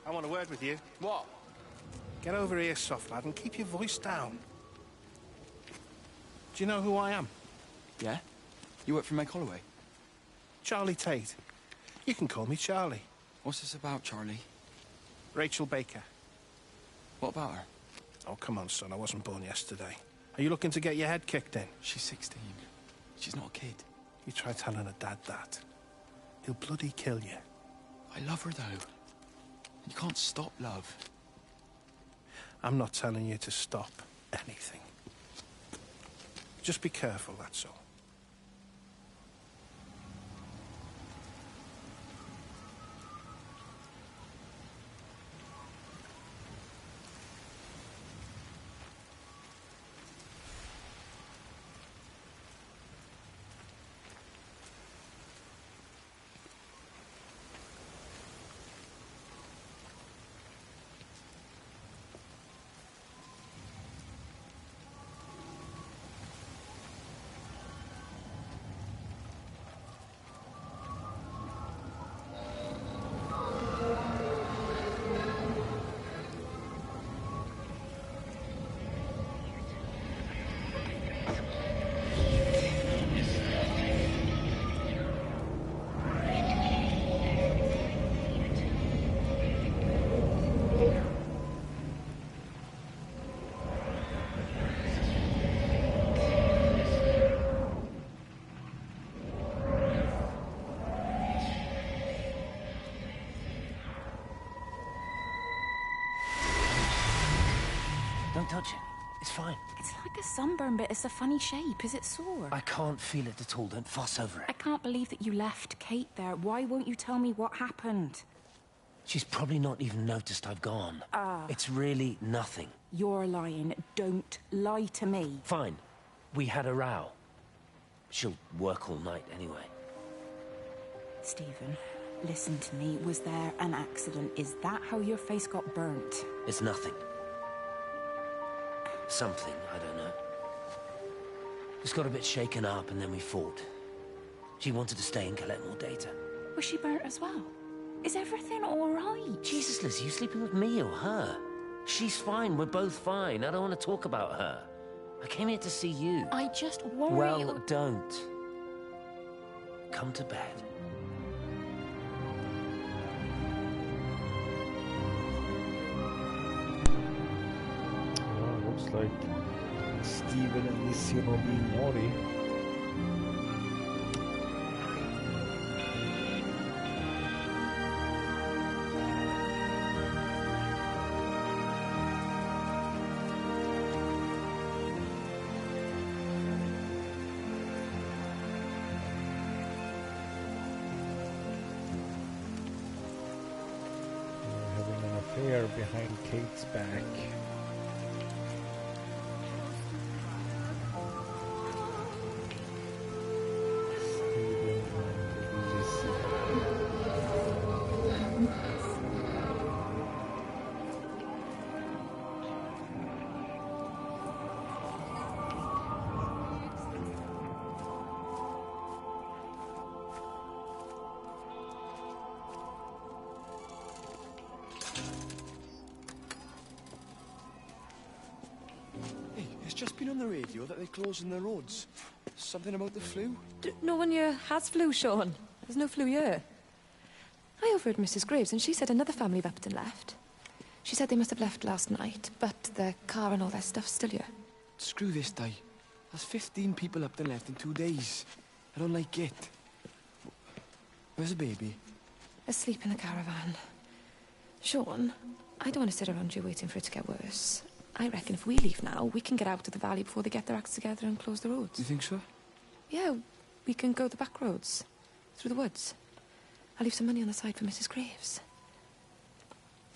I want a word with you. What? Get over here, soft lad, and keep your voice down. Do you know who I am? Yeah? You work for Meg Holloway? Charlie Tate. You can call me Charlie. What's this about, Charlie? Rachel Baker. What about her? Oh, come on, son, I wasn't born yesterday. Are you looking to get your head kicked in? She's 16. She's not a kid. You try telling her dad that. He'll bloody kill you. I love her, though. You can't stop love. I'm not telling you to stop anything. Just be careful, that's all. touch it. It's fine. It's like a sunburn, but it's a funny shape. Is it sore? I can't feel it at all. Don't fuss over it. I can't believe that you left Kate there. Why won't you tell me what happened? She's probably not even noticed I've gone. Ah. It's really nothing. You're lying. Don't lie to me. Fine. We had a row. She'll work all night anyway. Stephen, listen to me. Was there an accident? Is that how your face got burnt? It's nothing. Something, I don't know. Just got a bit shaken up and then we fought. She wanted to stay and collect more data. Was she burnt as well? Is everything all right? Jesus, Liz, are you sleeping with me or her? She's fine, we're both fine. I don't want to talk about her. I came here to see you. I just worry... Well, don't. Come to bed. Well, looks like Stephen and Lizzie are being naughty. Behind Kate's back. Just been on the radio that they're closing the roads. Something about the flu? No one here has flu, Sean. There's no flu here. I overheard Mrs. Graves, and she said another family of Upton left. She said they must have left last night, but their car and all their stuff's still here. Screw this, Di. There's 15 people Upton left in 2 days. I don't like it. Where's the baby? Asleep in the caravan. Sean, I don't want to sit around here waiting for it to get worse. I reckon if we leave now, we can get out of the valley before they get their acts together and close the roads. You think so? Yeah, we can go the back roads. Through the woods. I'll leave some money on the side for Mrs. Graves.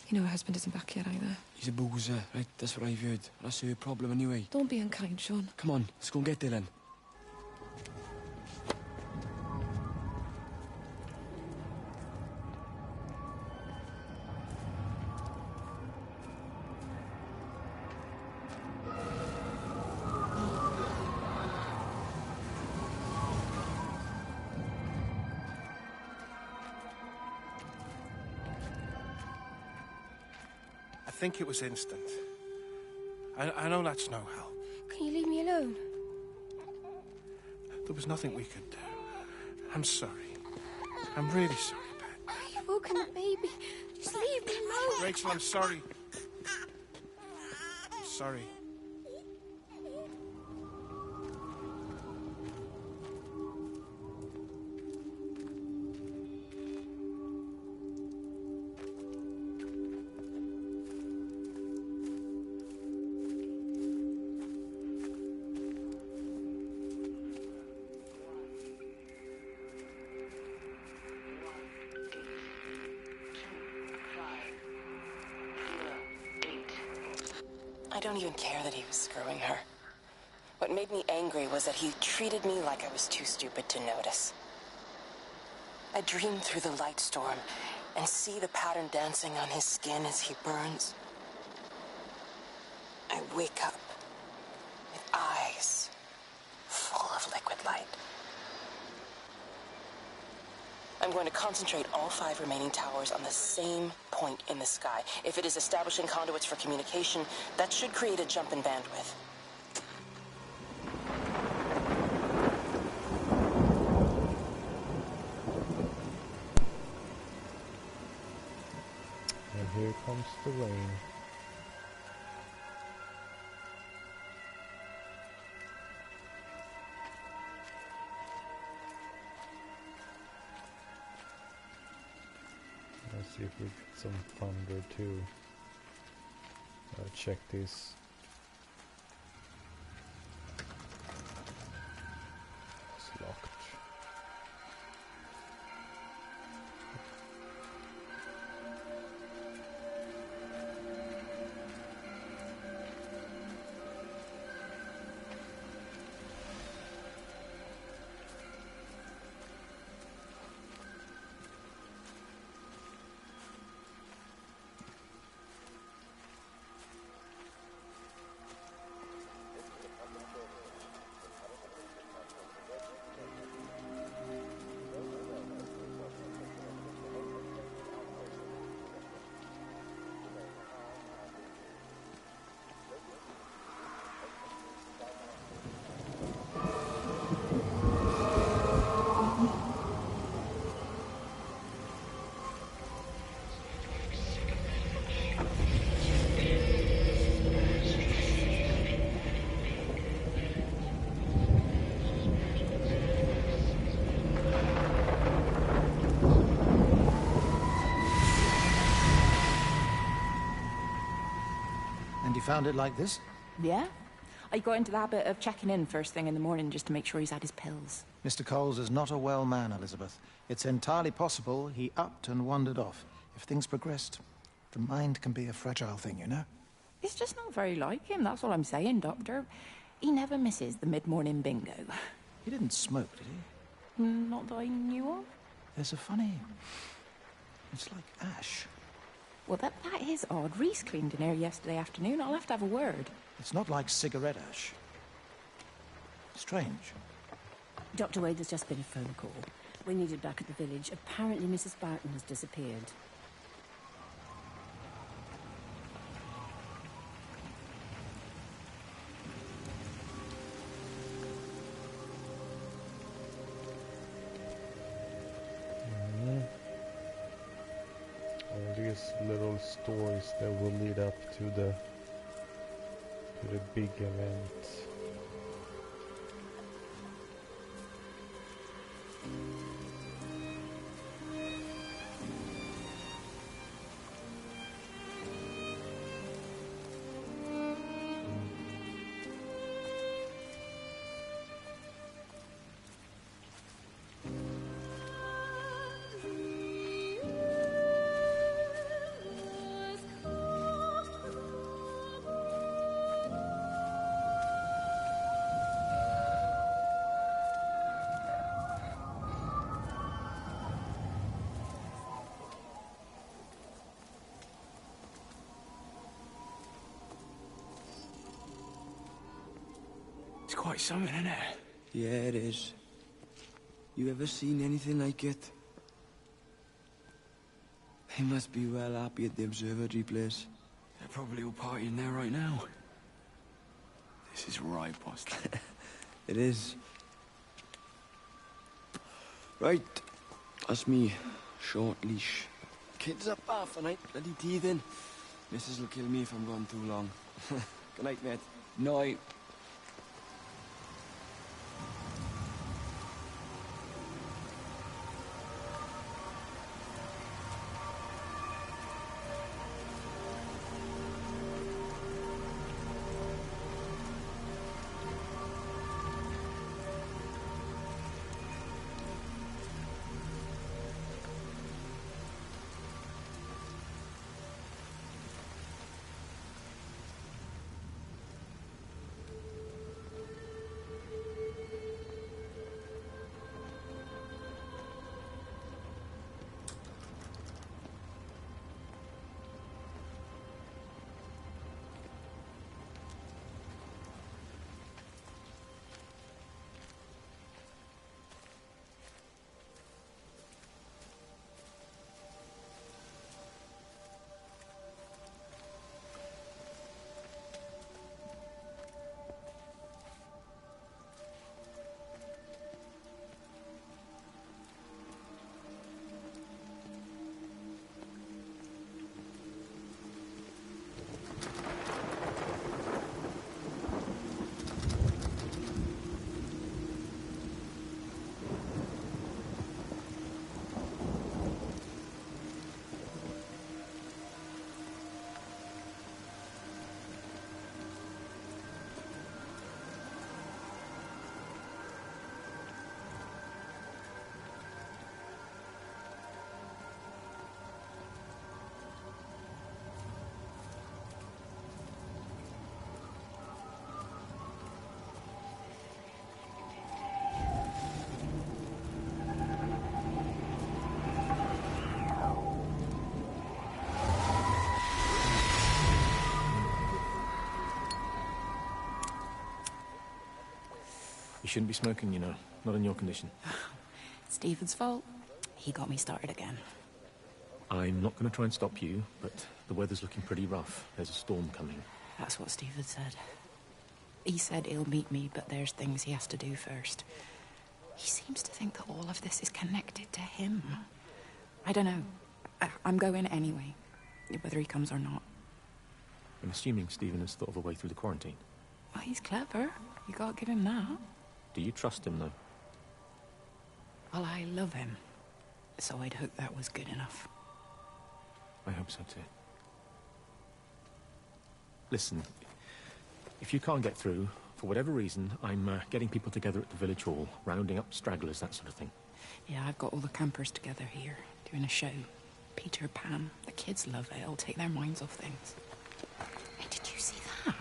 You know her husband isn't back yet either. He's a boozer, right? That's what I've heard. That's her problem anyway. Don't be unkind, Sean. Come on, let's go and get Dylan. I think it was instant. I know that's no help. Can you leave me alone? There was nothing we could do. I'm sorry. I'm really sorry, Pat. You've woken the baby. Just leave me alone. Rachel, I'm sorry. I'm sorry. I don't even care that he was screwing her. What made me angry was that he treated me like I was too stupid to notice. I dream through the light storm and see the pattern dancing on his skin as he burns. I wake up with eyes full of liquid light. I'm going to concentrate all 5 remaining towers on the same point in the sky. If it is establishing conduits for communication, that should create a jump in bandwidth. And here comes the rain. Let's see if we get some thunder too. Check this. found it like this? Yeah. I got into the habit of checking in first thing in the morning just to make sure he's had his pills. Mr. Coles is not a well man, Elizabeth. It's entirely possible he upped and wandered off. If things progressed, the mind can be a fragile thing, you know? It's just not very like him, that's all I'm saying, Doctor. He never misses the mid-morning bingo. He didn't smoke, did he? Not that I knew of. There's a funny... It's like ash. Well, that is odd. Reese cleaned in here yesterday afternoon. I'll have to have a word. It's not like cigarette ash. Strange. Dr. Wade, there's just been a phone call. We're needed back at the village. Apparently Mrs. Barton has disappeared. All these little stories that will lead up to the big event. It's quite something, isn't it? Yeah, it is. You ever seen anything like it? They must be well happy at the observatory place. They're probably all partying there right now. This is right, boss. It is. Right. That's me. Short leash. Kids up half a night, bloody teething. Missus will kill me if I'm gone too long. Good night, mate. Night. You shouldn't be smoking, you know. Not in your condition. Stephen's fault. He got me started again. I'm not going to try and stop you, but the weather's looking pretty rough. There's a storm coming. That's what Stephen said. He said he'll meet me, but there's things he has to do first. He seems to think that all of this is connected to him. I don't know. I'm going anyway, whether he comes or not. I'm assuming Stephen has thought of a way through the quarantine. Well, he's clever. You can't give him that. Do you trust him, though? Well, I love him. So I'd hope that was good enough. I hope so, too. Listen, if you can't get through, for whatever reason, I'm getting people together at the village hall, rounding up stragglers, that sort of thing. Yeah, I've got all the campers together here, doing a show. Peter Pan. The kids love it. It'll take their minds off things. Hey, did you see that?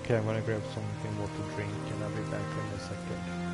Okay, I'm gonna grab something more to drink and I'll be back in a second.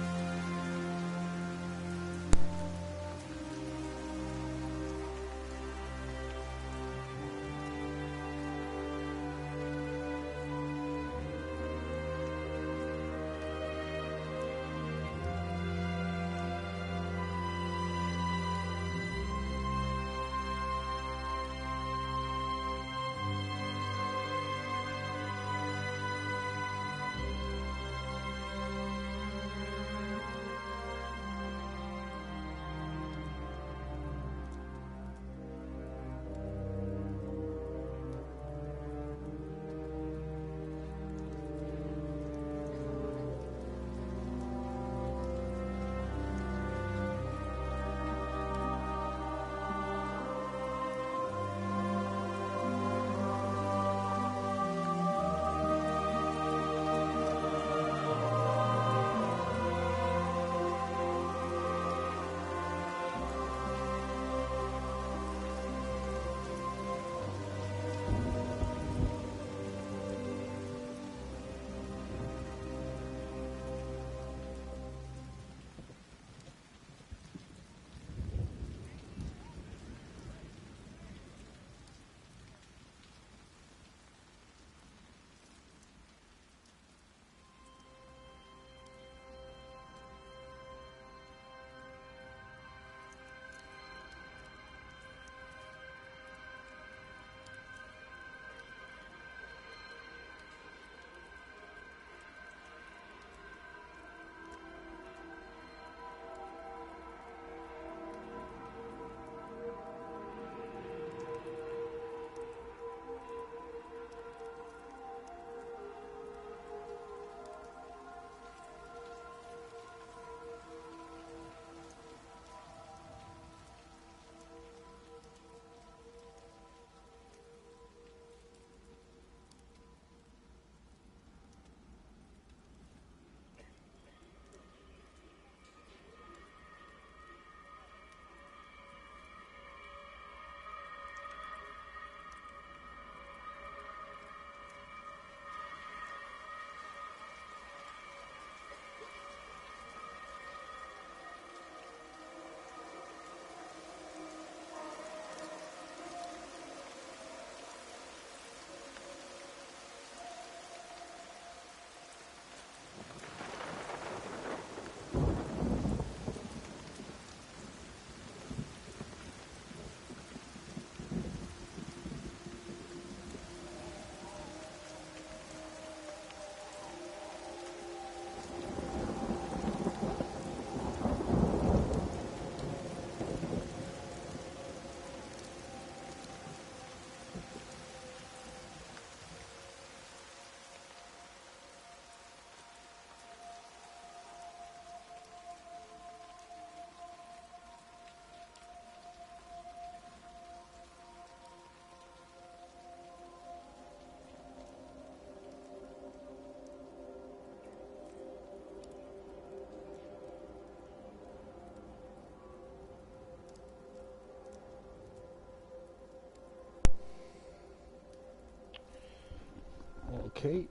Okay.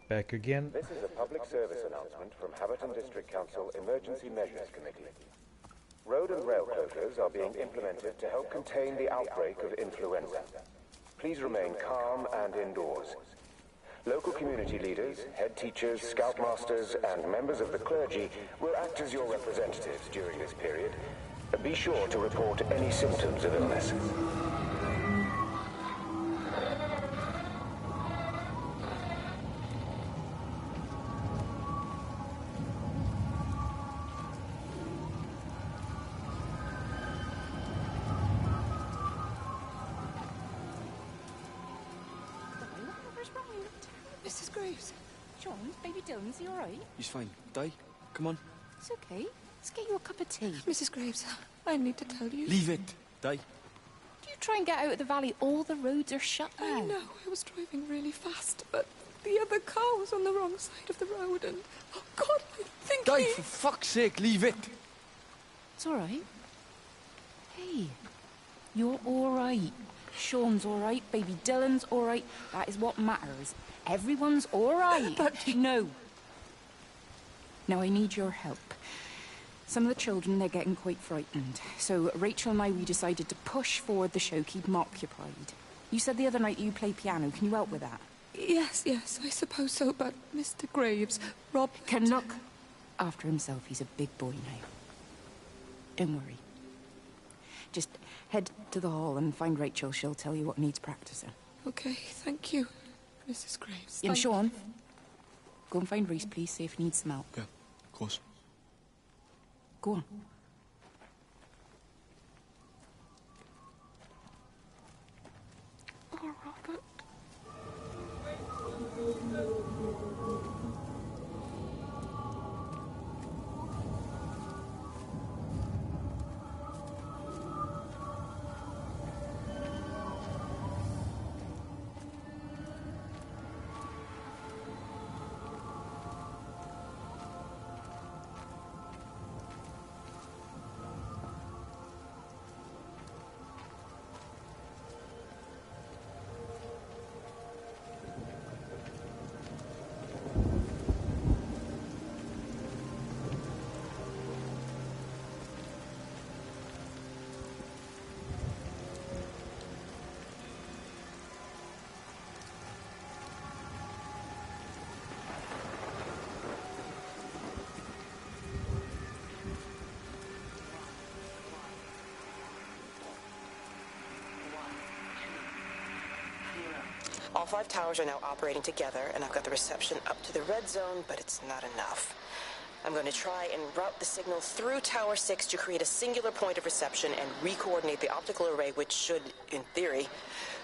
Back again. This is a public service announcement from Haverton District Council Emergency Measures Committee. Road and rail closures are being implemented to help contain the outbreak of influenza. Please remain calm and indoors. Local community leaders, head teachers, scoutmasters, and members of the clergy will act as your representatives during this period. Be sure to report any symptoms of illness. Graves. Sean, baby Dylan, is he all right? He's fine. Di, come on. It's okay. Let's get you a cup of tea. Mrs. Graves, I need to tell you. Leave it, Di. You try and get out of the valley, all the roads are shut now. I know, I was driving really fast, but the other car was on the wrong side of the road and... Oh, God, I think Di, for fuck's sake, leave it! It's all right. Hey, you're all right. Sean's all right, baby Dylan's all right. That is what matters. Everyone's all right. But... No. Now, I need your help. Some of the children, they're getting quite frightened. So Rachel and I, we decided to push forward the show, keep them occupied. You said the other night you play piano. Can you help with that? Yes, I suppose so, but Mr. Graves, Rob... Can look after himself. He's a big boy now. Don't worry. Just head to the hall and find Rachel. She'll tell you what needs practicing. Okay, thank you, Mrs. Graves. And Sean, go and find Reese, please, see if he needs some help. Yeah, of course. Go on. Oh, Robert. All 5 towers are now operating together, and I've got the reception up to the red zone, but it's not enough. I'm going to try and route the signal through Tower 6 to create a singular point of reception and re-coordinate the optical array, which should, in theory,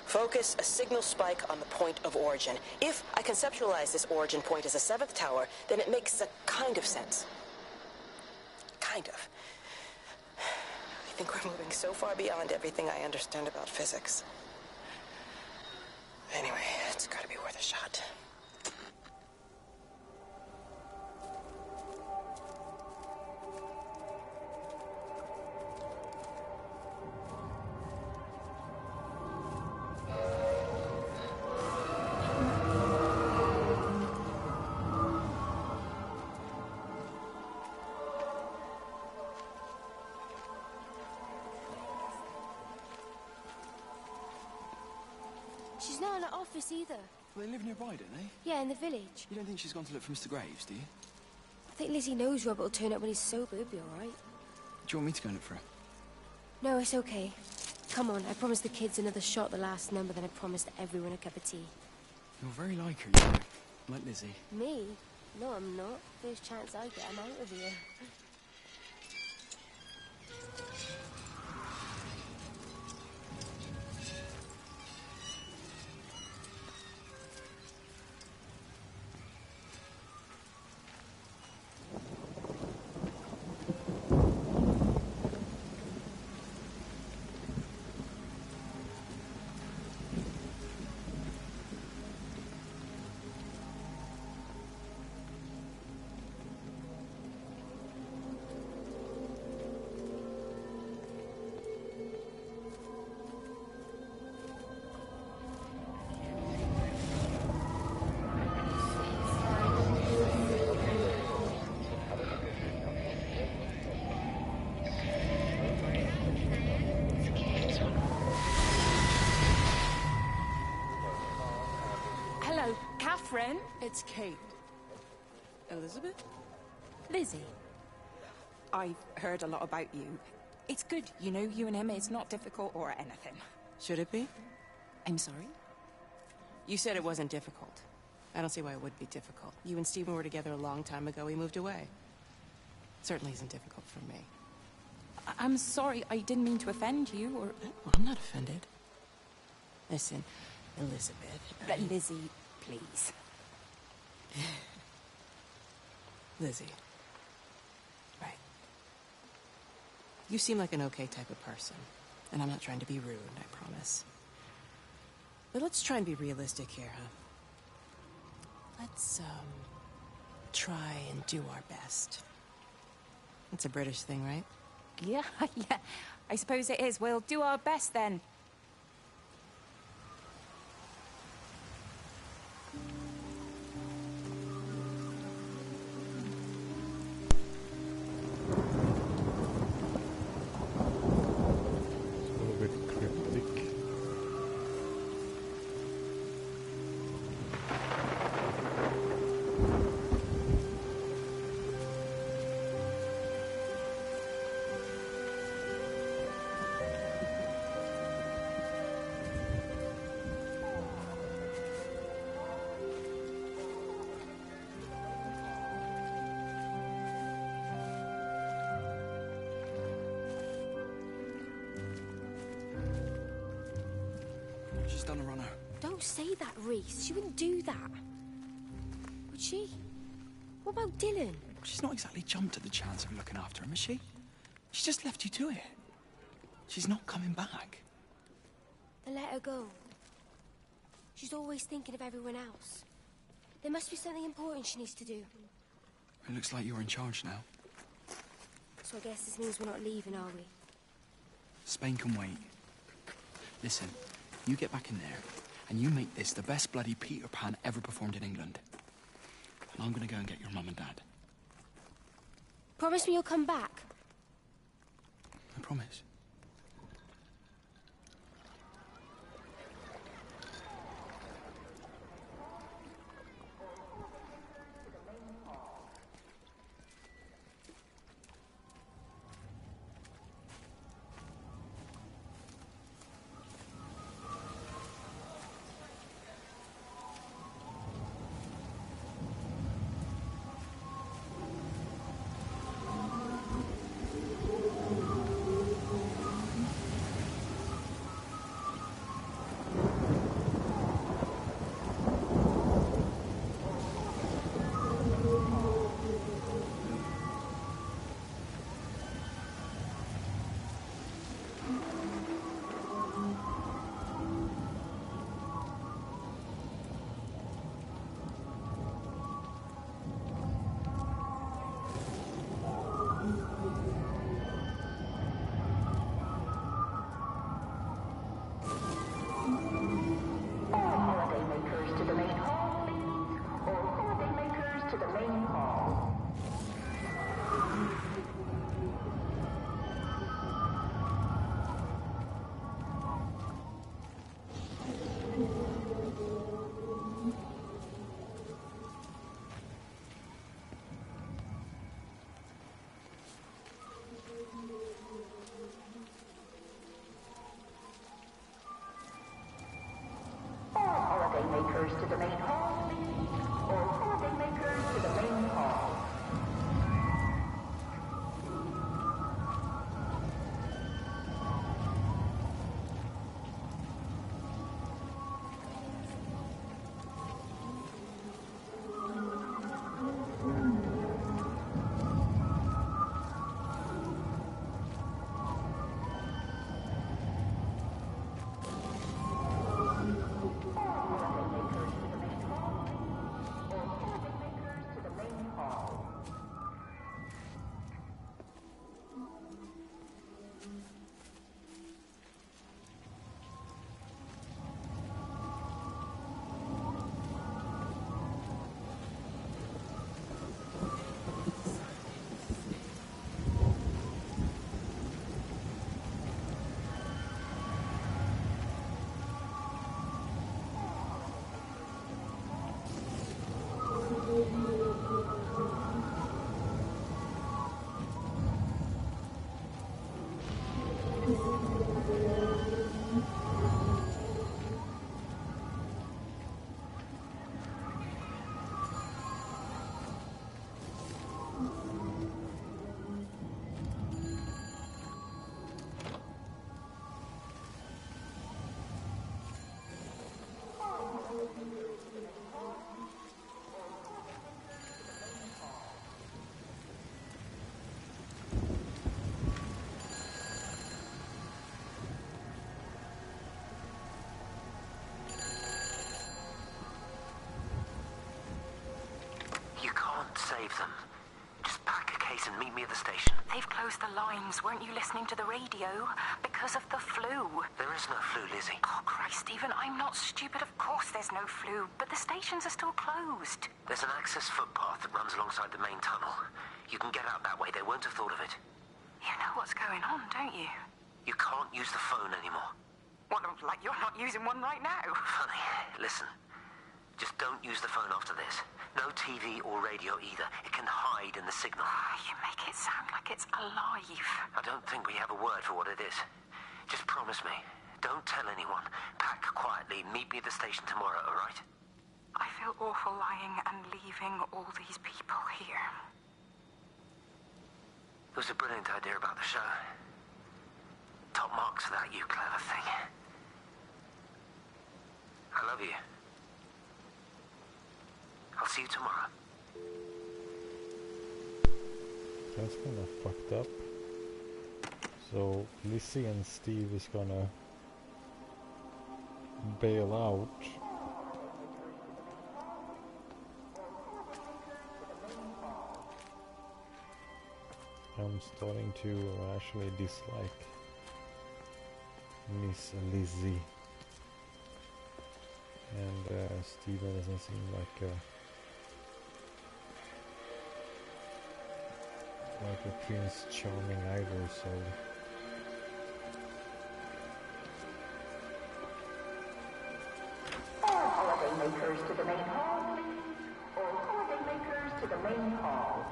focus a signal spike on the point of origin. If I conceptualize this origin point as a 7th tower, then it makes a kind of sense. Kind of. I think we're moving so far beyond everything I understand about physics. Anyway, it's gotta be worth a shot. She's not in her office either. Well, they live nearby, don't they? Yeah, in the village. You don't think she's gone to look for Mr. Graves, do you? I think Lizzie knows Robert will turn up when he's sober. He'll be all right. Do you want me to go and look for her? No, it's okay. Come on, I promised the kids another shot the last number, then I promised everyone a cup of tea. You're very like her, you know. Like Lizzie. Me? No, I'm not. First chance I get, I'm out of here. Catherine. It's Kate. Elizabeth? Lizzie. I've heard a lot about you. It's good, you know, you and him, it's not difficult or anything. Should it be? I'm sorry? You said it wasn't difficult. I don't see why it would be difficult. You and Stephen were together a long time ago. He moved away. Certainly isn't difficult for me. I'm sorry, I didn't mean to offend you, or... Well, I'm not offended. Listen, Elizabeth... Lizzie, please. Lizzie. Right. You seem like an okay type of person. And I'm not trying to be rude, I promise. But let's try and be realistic here, huh? Let's, try and do our best. It's a British thing, right? Yeah, yeah. I suppose it is. We'll do our best then. A little bit cryptic. She's done a runner. Don't say that, Reese. She wouldn't do that. Would she? What about Dylan? She's not exactly jumped at the chance of looking after him, is she? She's just left you to it. She's not coming back. Then let her go. She's always thinking of everyone else. There must be something important she needs to do. It looks like you're in charge now. So I guess this means we're not leaving, are we? Spain can wait. Listen, you get back in there, and you make this the best bloody Peter Pan ever performed in England. And I'm gonna go and get your mum and dad. Promise me you'll come back. I promise. save them. Just pack a case and meet me at the station. They've closed the lines. Weren't you listening to the radio? Because of the flu. There is no flu, Lizzie. Oh, Christ, Stephen, I'm not stupid. Of course there's no flu. But the stations are still closed. There's an access footpath that runs alongside the main tunnel. You can get out that way. They won't have thought of it. You know what's going on, don't you? You can't use the phone anymore. What, like you're not using one right now? Funny. Listen. Just don't use the phone after this. No TV or radio either. It can hide in the signal. You make it sound like it's alive. I don't think we have a word for what it is. Just promise me. Don't tell anyone. Pack quietly. Meet me at the station tomorrow, all right? I feel awful lying and leaving all these people here. It was a brilliant idea about the show. Top marks for that, you clever thing. I love you. I'll see you tomorrow. That's kind of fucked up. So Lizzie and Steve is gonna bail out. I'm starting to actually dislike Miss Lizzie. And Steven doesn't seem like a Prince Charming either, so All holidaymakers to the main hall, please. All holidaymakers to the main hall.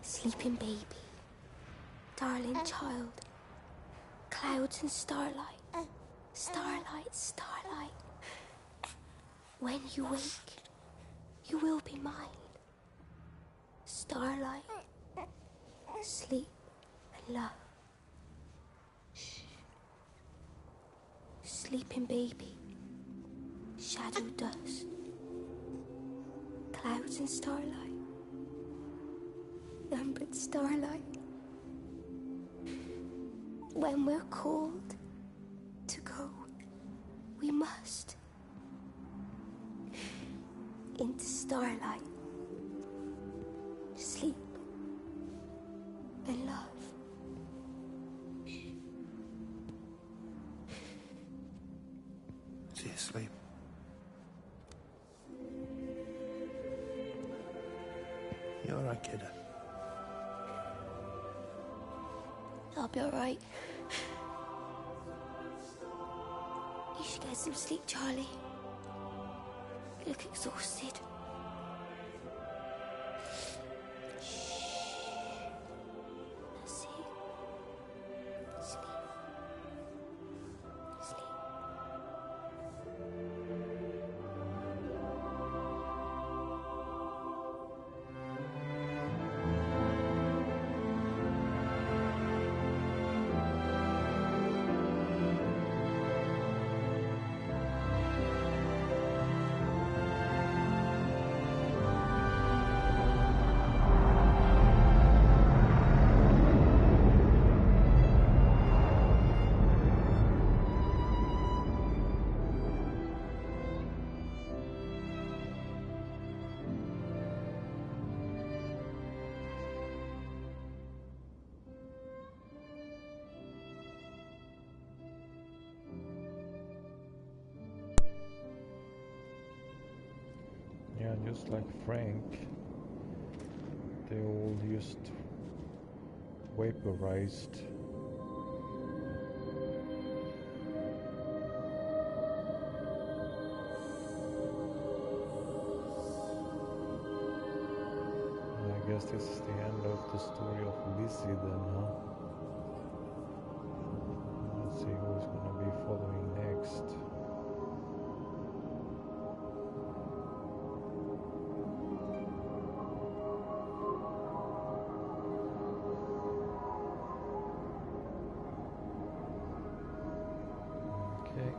Sleeping baby, darling child, clouds and starlight, starlight, starlight. When you wake, you will be mine. Starlight, sleep and love. Shh. Sleeping baby, shadow dust, clouds and starlight. None but starlight. When we're called to go, we must into starlight, sleep and love. Is he asleep? You all right, kid? I'll be all right. You should get some sleep, Charlie. You look exhausted. That's it. Sleep. Sleep. Just like Frank, they all just vaporized. I guess this is the end of the story of Lizzie then, huh? Let's see who's gonna be following next. Okay.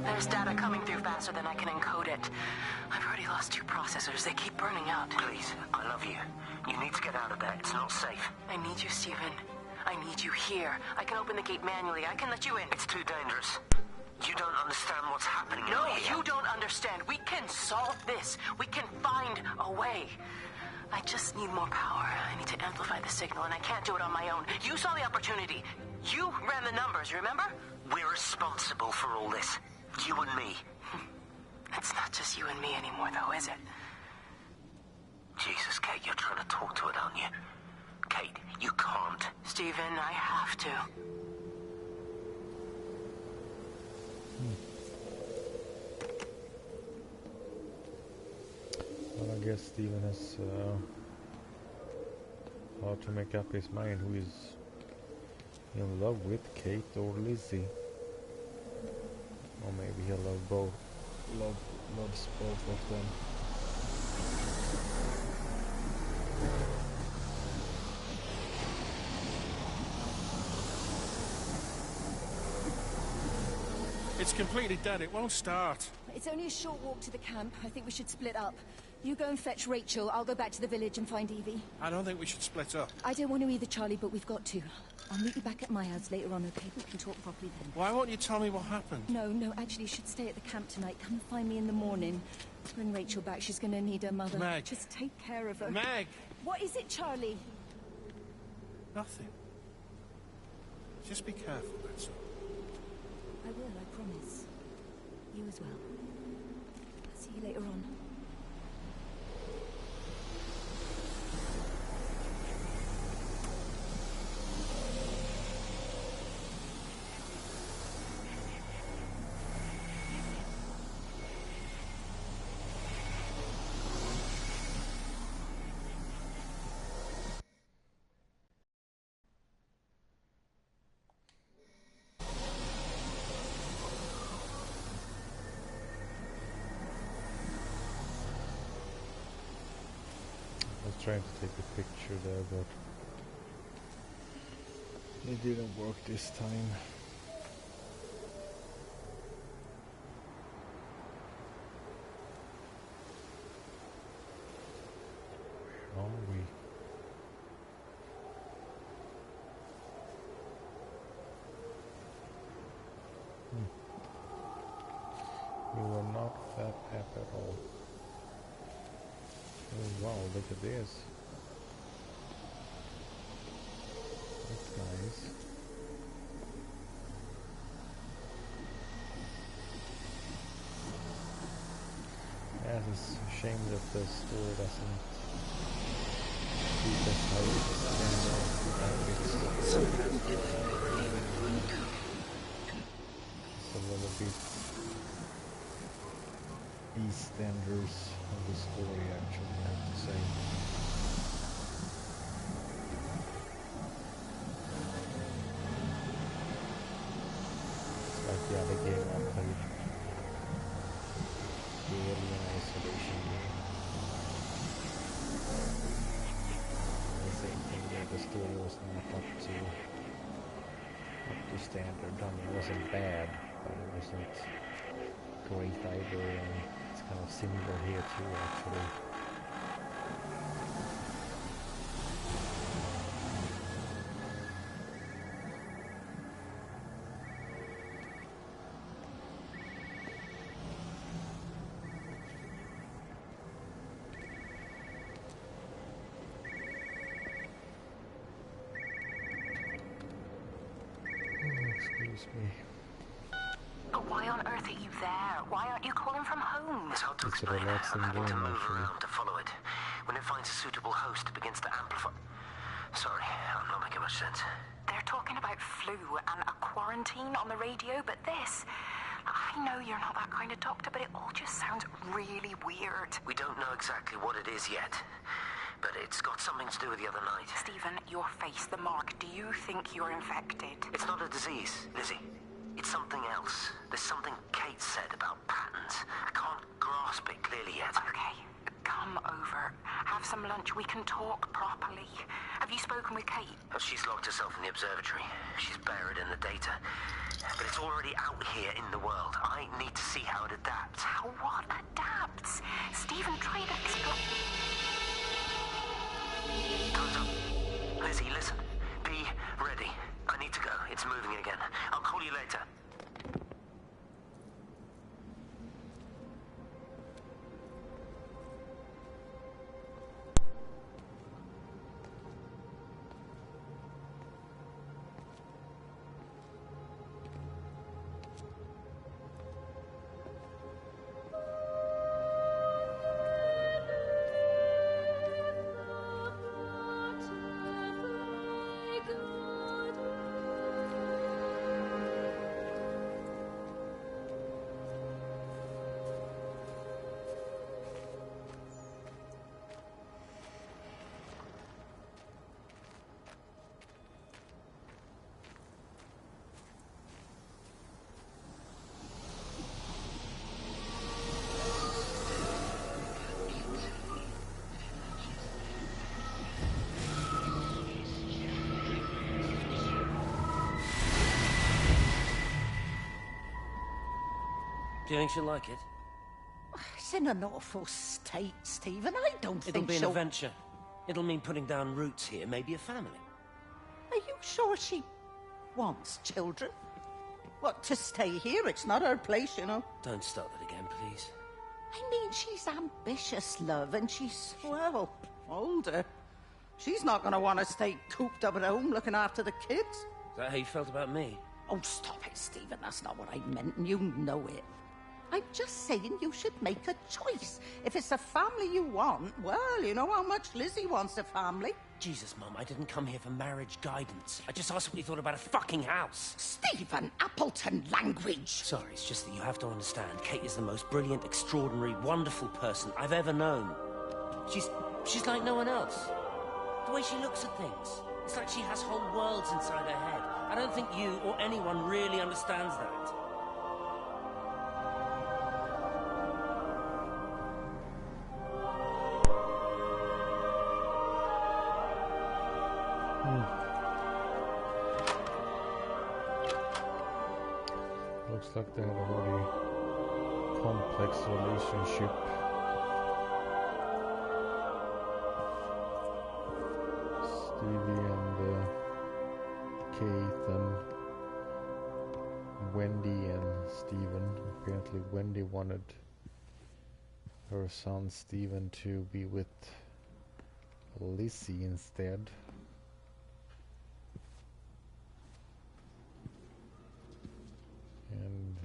There's data coming through faster than I can encode it. I've already lost 2 processors. They keep burning out. Please, I love you. You need to get out of there. It's not safe. I need you, Stephen. I need you here. I can open the gate manually. I can let you in. It's too dangerous. You don't understand what's happening No, out here. you don't understand. We can solve this. We can find a way. I just need more power. I need to amplify the signal, and I can't do it on my own. You saw the opportunity. You ran the numbers, remember? We're responsible for all this. You and me. It's not just you and me anymore, though, is it? Jesus, Kate, you're trying to talk to it, aren't you? Kate, you can't. Stephen, I have to. Well, I guess Stephen has hard to make up his mind who is in love with, Kate or Lizzie. Or maybe he'll love both. Loves both of them. It's completely dead. It won't start. It's only a short walk to the camp. I think we should split up. You go and fetch Rachel. I'll go back to the village and find Evie. I don't think we should split up. I don't want to either, Charlie, but we've got to. I'll meet you back at my house later on, okay? We can talk properly then. Why won't you tell me what happened? No, actually, you should stay at the camp tonight. Come and find me in the morning. Bring Rachel back. She's going to need her mother. Meg. Just take care of her. Meg! What is it, Charlie? Nothing. Just be careful, that's all. I will, I promise. You as well. I'll see you later on. Trying to take a picture there, but it didn't work this time. Where are we? You were not that happy at all. Oh wow, look at this. That's nice. Yeah, it's a shame that the story doesn't keep us how it's a little bit EastEnders of the story, actually, I have to say. It's like the other game I played, the Alien Isolation game. The same thing there, the story was not up to standard. I mean, it wasn't bad, but it wasn't great either, and it's kind of similar here too, actually. Excuse me. But why on earth are you there? Why aren't you calling from home? It's hard to explain. I'm having to move around to follow it. When it finds a suitable host, it begins to amplify. Sorry, I'm not making much sense. They're talking about flu and a quarantine on the radio, but this... I know you're not that kind of doctor, but it all just sounds really weird. We don't know exactly what it is yet, but it's got something to do with the other night. Stephen, your face, the mark, do you think you're infected? It's not a disease, Lizzie. It's something else. There's something Kate said about patterns. I can't grasp it clearly yet. Okay, come over. Have some lunch. We can talk properly. Have you spoken with Kate? Oh, she's locked herself in the observatory. She's buried in the data. But it's already out here in the world. I need to see how it adapts. How what adapts? Stephen, try to explain. Time's up. Lizzie, listen. Be ready. I need to go. It's moving again. I'll call you later. Do you think she'll like it? It's in an awful state, Stephen. I don't It'll think be an she'll... adventure. It'll mean putting down roots here, maybe a family. Are you sure she wants children? What, to stay here? It's not her place, you know. Don't start that again, please. I mean, she's ambitious, love, and she's, well, older. She's not going to want to stay cooped up at home looking after the kids. Is that how you felt about me? Oh, stop it, Stephen. That's not what I meant, and you know it. I'm just saying you should make a choice. If it's a family you want, well, you know how much Lizzie wants a family. Jesus, Mum, I didn't come here for marriage guidance. I just asked what you thought about a fucking house. Stephen Appleton language. Sorry, it's just that you have to understand, Kate is the most brilliant, extraordinary, wonderful person I've ever known. She's like no one else. The way she looks at things. It's like she has whole worlds inside her head. I don't think you or anyone really understands that. Looks like they have a very complex relationship. Stevie and Kate and Wendy and Stephen apparently Wendy wanted her son Stephen to be with Lizzie instead. And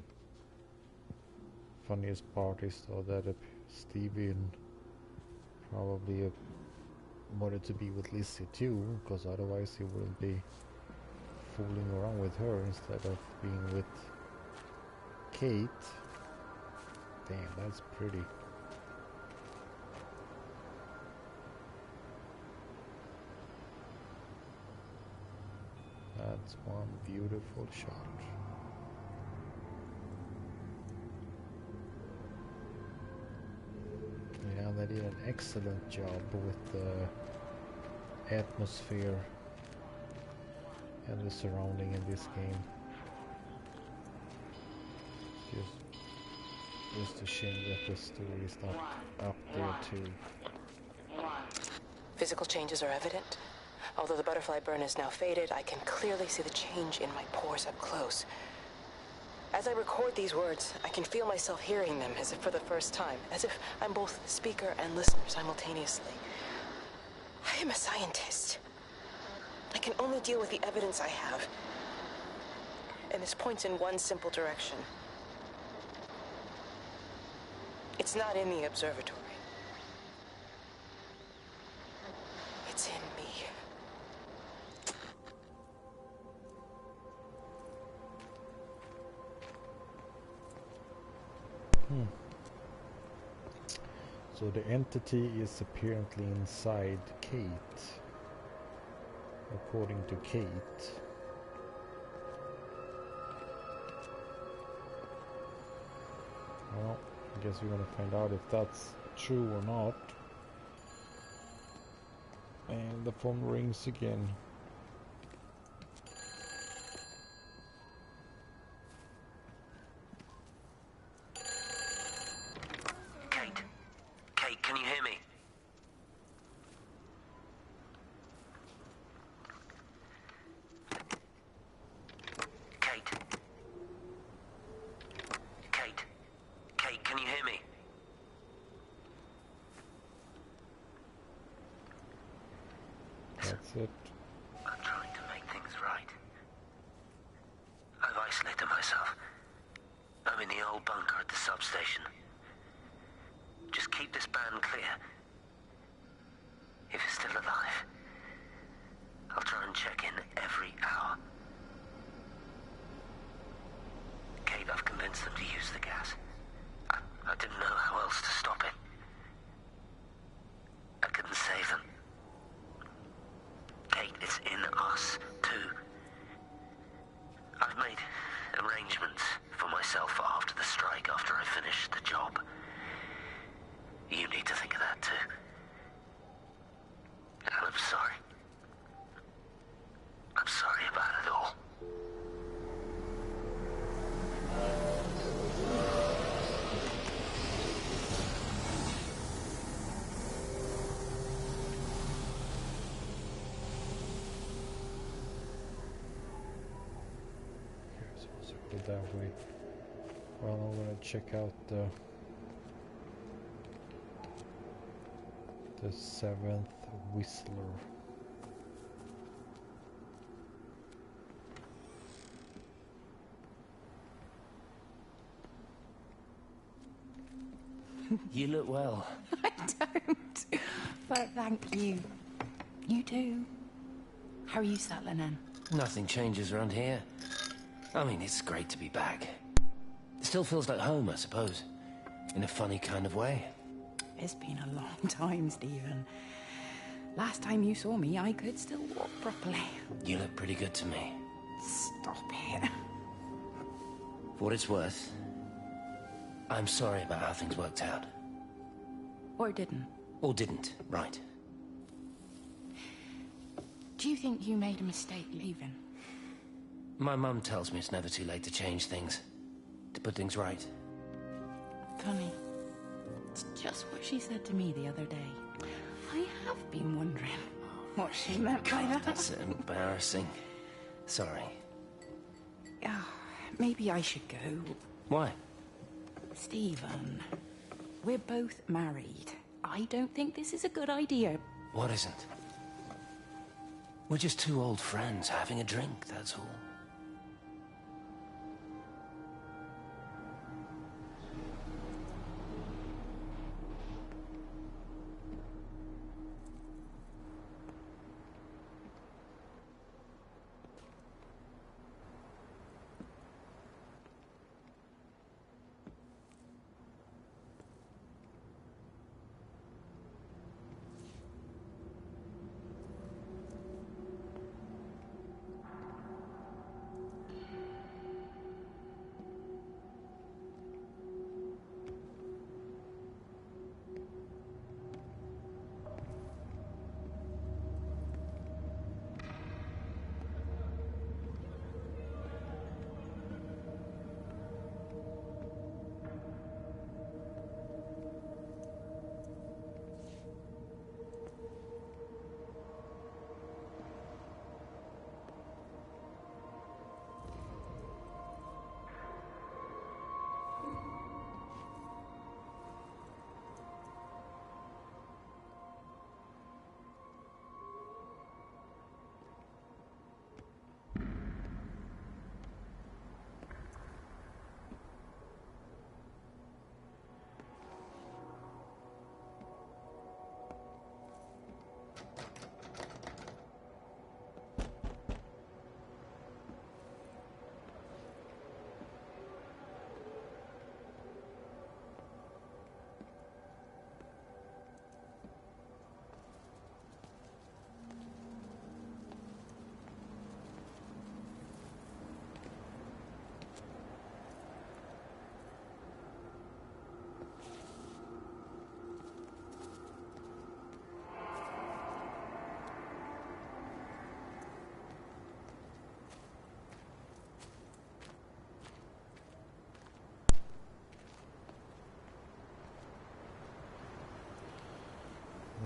funniest part is though that Stephen probably wanted to be with Lizzie too, because otherwise he wouldn't be fooling around with her instead of being with Kate. Damn, that's pretty. That's one beautiful shot. Yeah, they did an excellent job with the atmosphere and the surrounding in this game. Just a shame that the story is not up there too. Physical changes are evident. Although the butterfly burn is now faded, I can clearly see the change in my pores up close. As I record these words, I can feel myself hearing them as if for the first time, as if I'm both speaker and listener simultaneously. I am a scientist. I can only deal with the evidence I have. And this points in one simple direction. It's not in the observatory. It's in me. So the entity is apparently inside Kate, according to Kate. Well, I guess we're gonna find out if that's true or not. And the phone rings again. Kate, can you hear me? Kate, can you hear me? That's it. I'm trying to make things right. I've isolated myself. I'm in the old bunker at the substation. Just keep this band clear. If it's still alive, I'll try and check in every hour. Kate, I've convinced them to use the gas. I didn't know how else to stop it. I couldn't save them. Kate, it's in us, too. I've made arrangements for myself after the strike, after I finish the job. You need to think of that, too. And I'm sorry. I'm sorry about it all. That way. Well, I'm gonna check out the seventh Whistler. You look well. I don't. But thank you. You do. How are you settling in? Nothing changes around here. I mean, it's great to be back. It still feels like home, I suppose. In a funny kind of way. It's been a long time, Stephen. Last time you saw me, I could still walk properly. You look pretty good to me. Stop it. For what it's worth, I'm sorry about how things worked out. Or didn't. Or didn't, right. Do you think you made a mistake leaving? My mum tells me it's never too late to change things. To put things right. Funny. It's just what she said to me the other day. I have been wondering what she meant by that. That's embarrassing. Sorry. Maybe I should go. Why? Stephen, we're both married. I don't think this is a good idea. What isn't? We're just two old friends having a drink, that's all.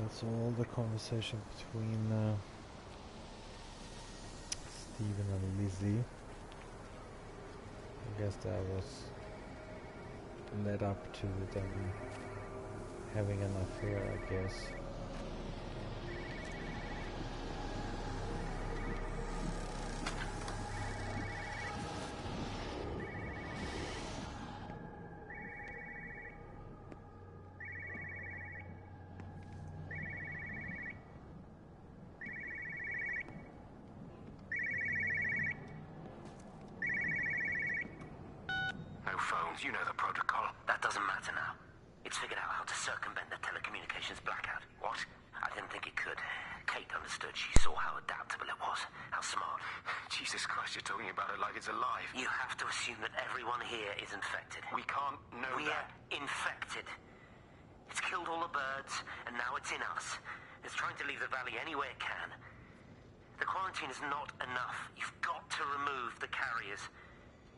That's all the conversation between Stephen and Lizzie. I guess that was led up to them having an affair, I guess. You know the protocol. That doesn't matter now. It's figured out how to circumvent the telecommunications blackout. What? I didn't think it could. Kate understood. She saw how adaptable it was. How smart. Jesus Christ, you're talking about it like it's alive. You have to assume that everyone here is infected. We can't know We're that. infected. It's killed all the birds, and now it's in us. It's trying to leave the valley any way it can. The quarantine is not enough. You've got to remove the carriers.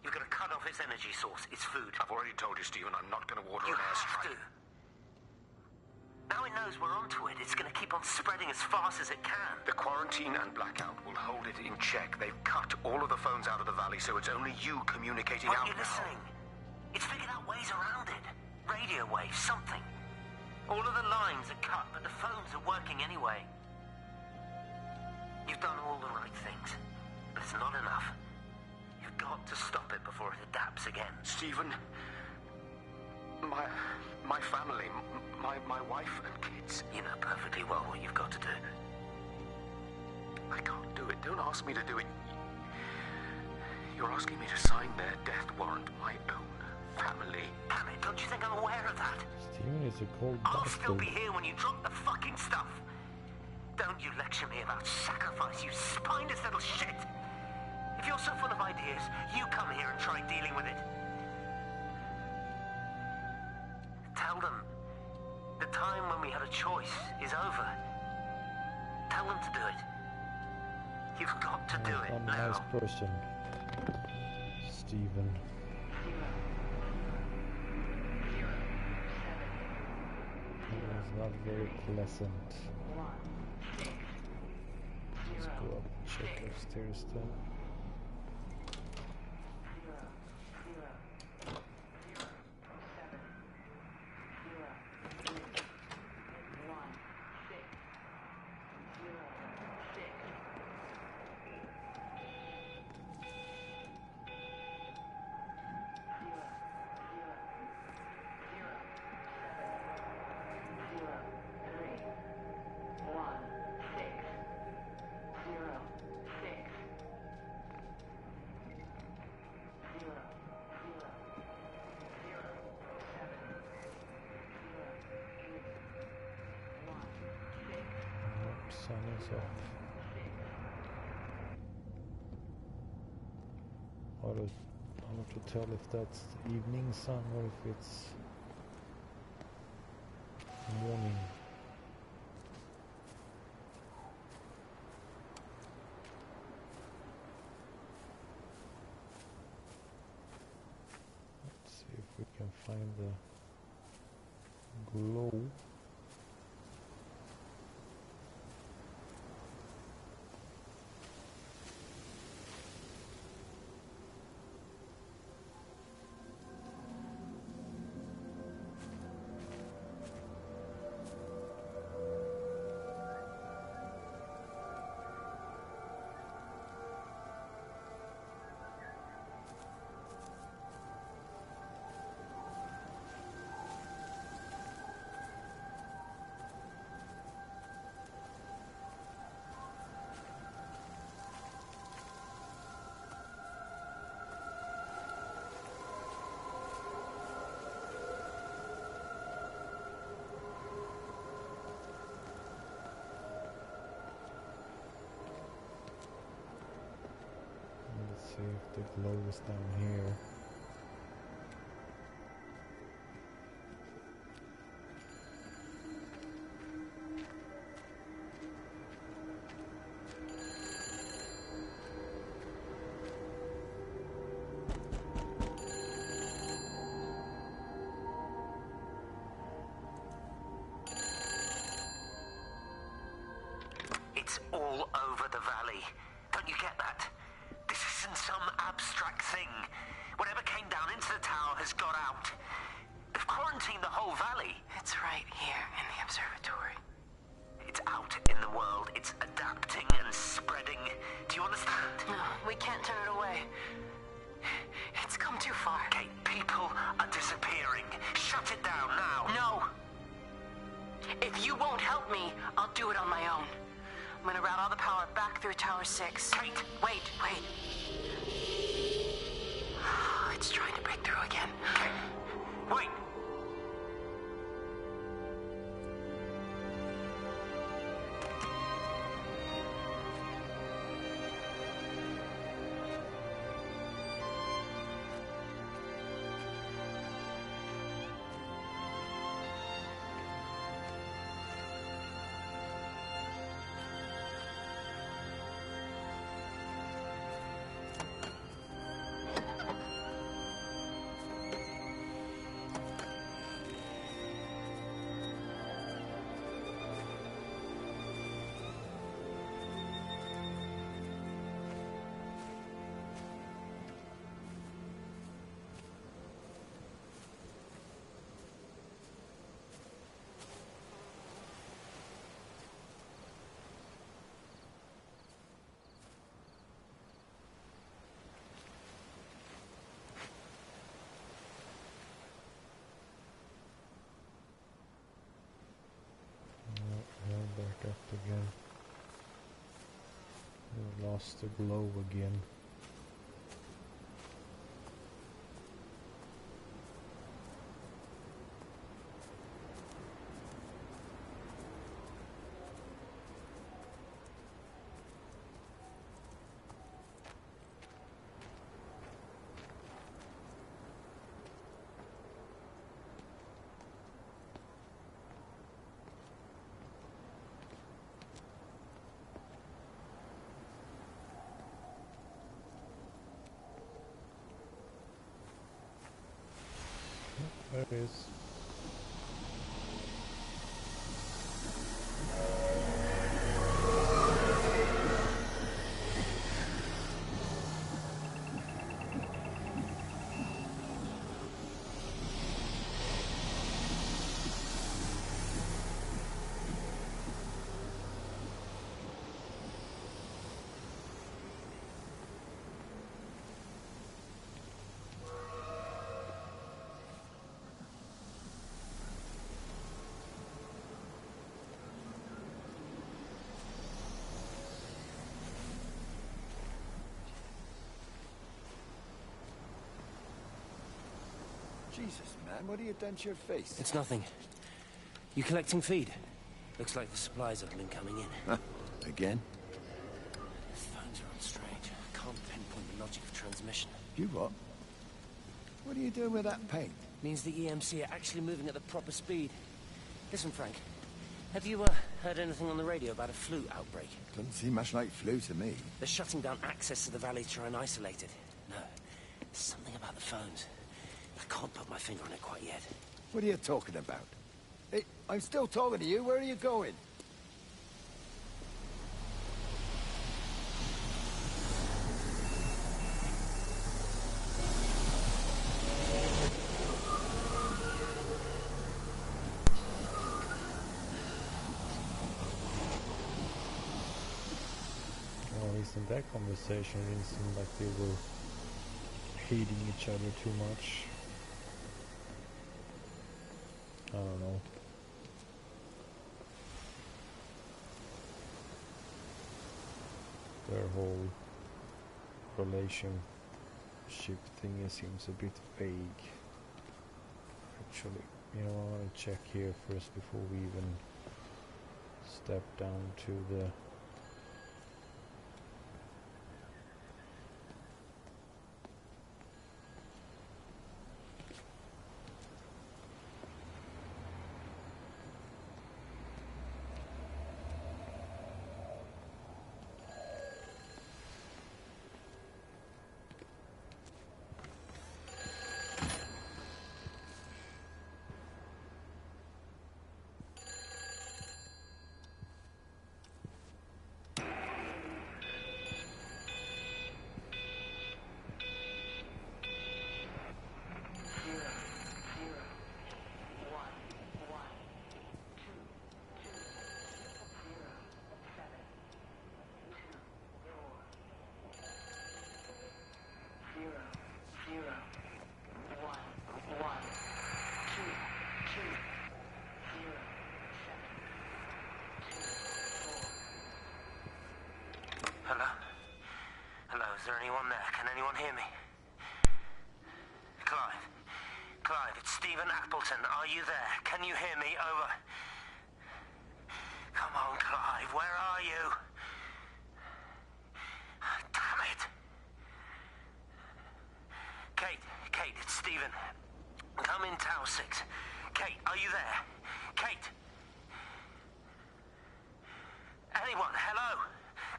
You've got to cut off its energy source, its food. I've already told you, Stephen, I'm not going to order an airstrike. Now it knows we're onto it. It's going to keep on spreading as fast as it can. The quarantine and blackout will hold it in check. They've cut all of the phones out of the valley, so it's only you communicating out Aren't you listening? It's figured out ways around it. Radio waves, something. All of the lines are cut, but the phones are working anyway. You've done all the right things, but it's not enough. You've got to stop it before it adapts again. Stephen, my family, my wife and kids. You know perfectly well what you've got to do. I can't do it. Don't ask me to do it. You're asking me to sign their death warrant. My own family. Damn it, don't you think I'm aware of that? Stephen is a cold I'll bastard. still be here when you drop the fucking stuff. Don't you lecture me about sacrifice, you spineless little shit. If you're so full of ideas, you come here and try dealing with it. Tell them the time when we had a choice is over. Tell them to do it. You've got to do it now. Nice person, Stephen. It was not very pleasant. Let's go up and check upstairs then. So hard to tell if that's the evening sun or if it's morning. Let's see if we can find the glow. Let's see if the glow is down here. It's all over the valley. Don't you get that? This isn't some abstract thing. Whatever came down into the tower has got out. They've quarantined the whole valley. It's right here in the observatory. It's out in the world. It's adapting and spreading. Do you understand? No, we can't turn it away. It's come too far. Kate, people are disappearing. Shut it down now. No. If you won't help me, I'll do it on my own. I'm gonna route all the power back through Tower 6. Kate! Wait. It's trying to break through again. Kate! Wait! Back up again. We lost the glow again. There it is. Jesus, man, what have you done to your face? It's nothing. You collecting feed? Looks like the supplies have been coming in. Again? The phones are on strange. I can't pinpoint the logic of transmission. You what? What are you doing with that paint? Means the EMC are actually moving at the proper speed. Listen, Frank. Have you heard anything on the radio about a flu outbreak? Doesn't seem much like flu to me. They're shutting down access to the valley to try and isolate it. No, there's something about the phones. I can't put my finger on it quite yet. What are you talking about? Hey, I'm still talking to you. Where are you going? In that conversation, it didn't seem like they were hating each other too much. I don't know. Their whole relationship thing seems a bit vague. Actually, you know, I want to check here first before we even step down to the Is there anyone there? Can anyone hear me? Clive? Clive, it's Stephen Appleton. Are you there? Can you hear me? Over. Come on, Clive. Where are you? Damn it. Kate, it's Stephen. Come in Tower 6. Kate, are you there? Kate? Anyone? Hello?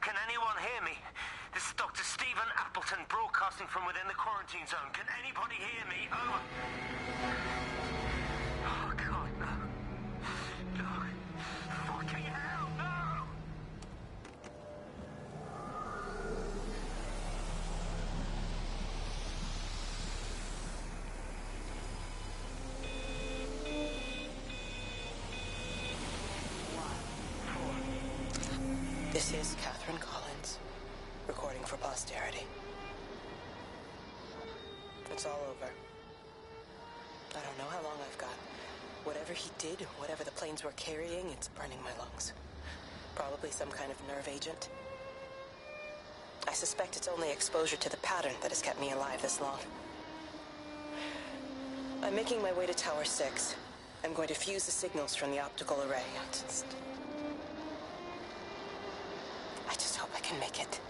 Can anyone hear me? This is Dr. Stephen Appleton broadcasting from within the quarantine zone. Can anybody hear me? Over. Oh, God, no. No. Fucking hell, no! This is Catherine Collins, recording for posterity. It's all over. I don't know how long I've got. Whatever he did, whatever the planes were carrying, it's burning my lungs. Probably some kind of nerve agent. I suspect it's only exposure to the pattern that has kept me alive this long. I'm making my way to Tower 6. I'm going to fuse the signals from the optical array. I just hope I can make it.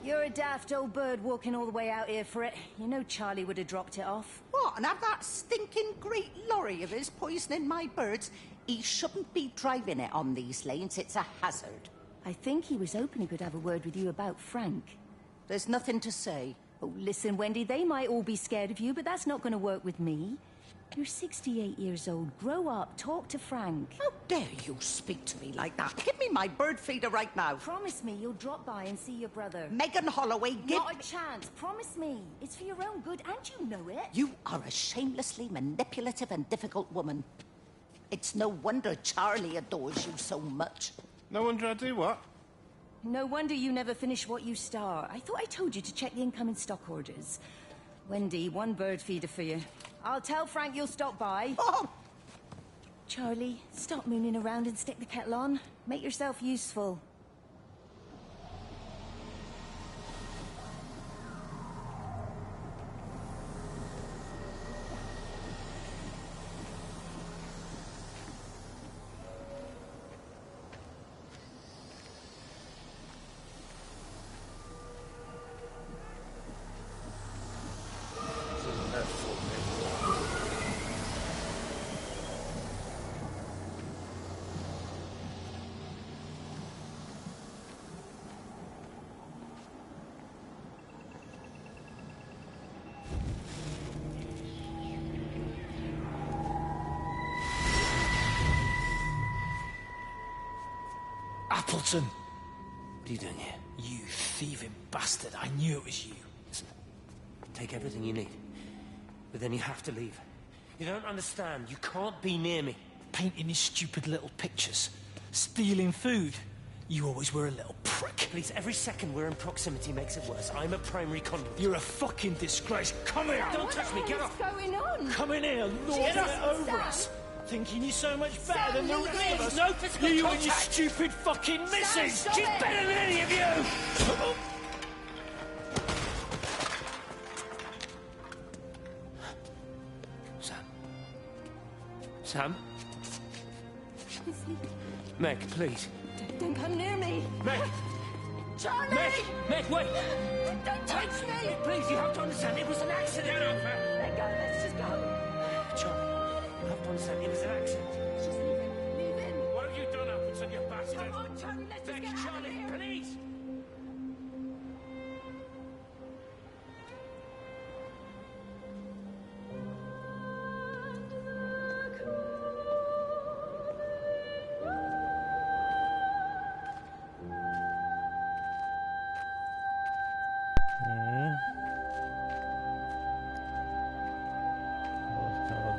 You're a daft old bird walking all the way out here for it. You know Charlie would have dropped it off. What, and have that stinking great lorry of his poisoning my birds? He shouldn't be driving it on these lanes. It's a hazard. I think he was hoping he could have a word with you about Frank. There's nothing to say. Oh, listen, Wendy, they might all be scared of you, but that's not going to work with me. You're 68 years old. Grow up. Talk to Frank. How dare you speak to me like that? Give me my bird feeder right now. Promise me you'll drop by and see your brother. Megan Holloway, give... Not a chance. Promise me. It's for your own good, and you know it. You are a shamelessly manipulative and difficult woman. It's no wonder Charlie adores you so much. No wonder I do what? No wonder you never finish what you start. I thought I told you to check the incoming stock orders. Wendy, one bird feeder for you. I'll tell Frank you'll stop by. Oh! Charlie, stop mooning around and stick the kettle on. Make yourself useful. Appleton! What are you doing here? You thieving bastard. I knew it was you. Listen, take everything you need. But then you have to leave. You don't understand. You can't be near me. Painting his stupid little pictures. Stealing food. You always were a little prick. Please, every second we're in proximity makes it worse. I'm a primary conduit. You're a fucking disgrace. Come here! Don't touch me, get off! What's going on? Come in here, lording it over us. Thinking you're so much better than the rest of us. No physical You contact. and your stupid fucking missus. stop She's it. better than any of you. Sam? Meg, please. Don't come near me. Meg! Charlie! Meg, wait! Don't touch me! Please, you have to understand, it was an accident! Let go, let's just go. Charlie, you have to understand, it was an accident. Just leave him. What have you done, Appleton, you bastard? Come on, Charlie, let's just Meg, get out of Charlie, here. please!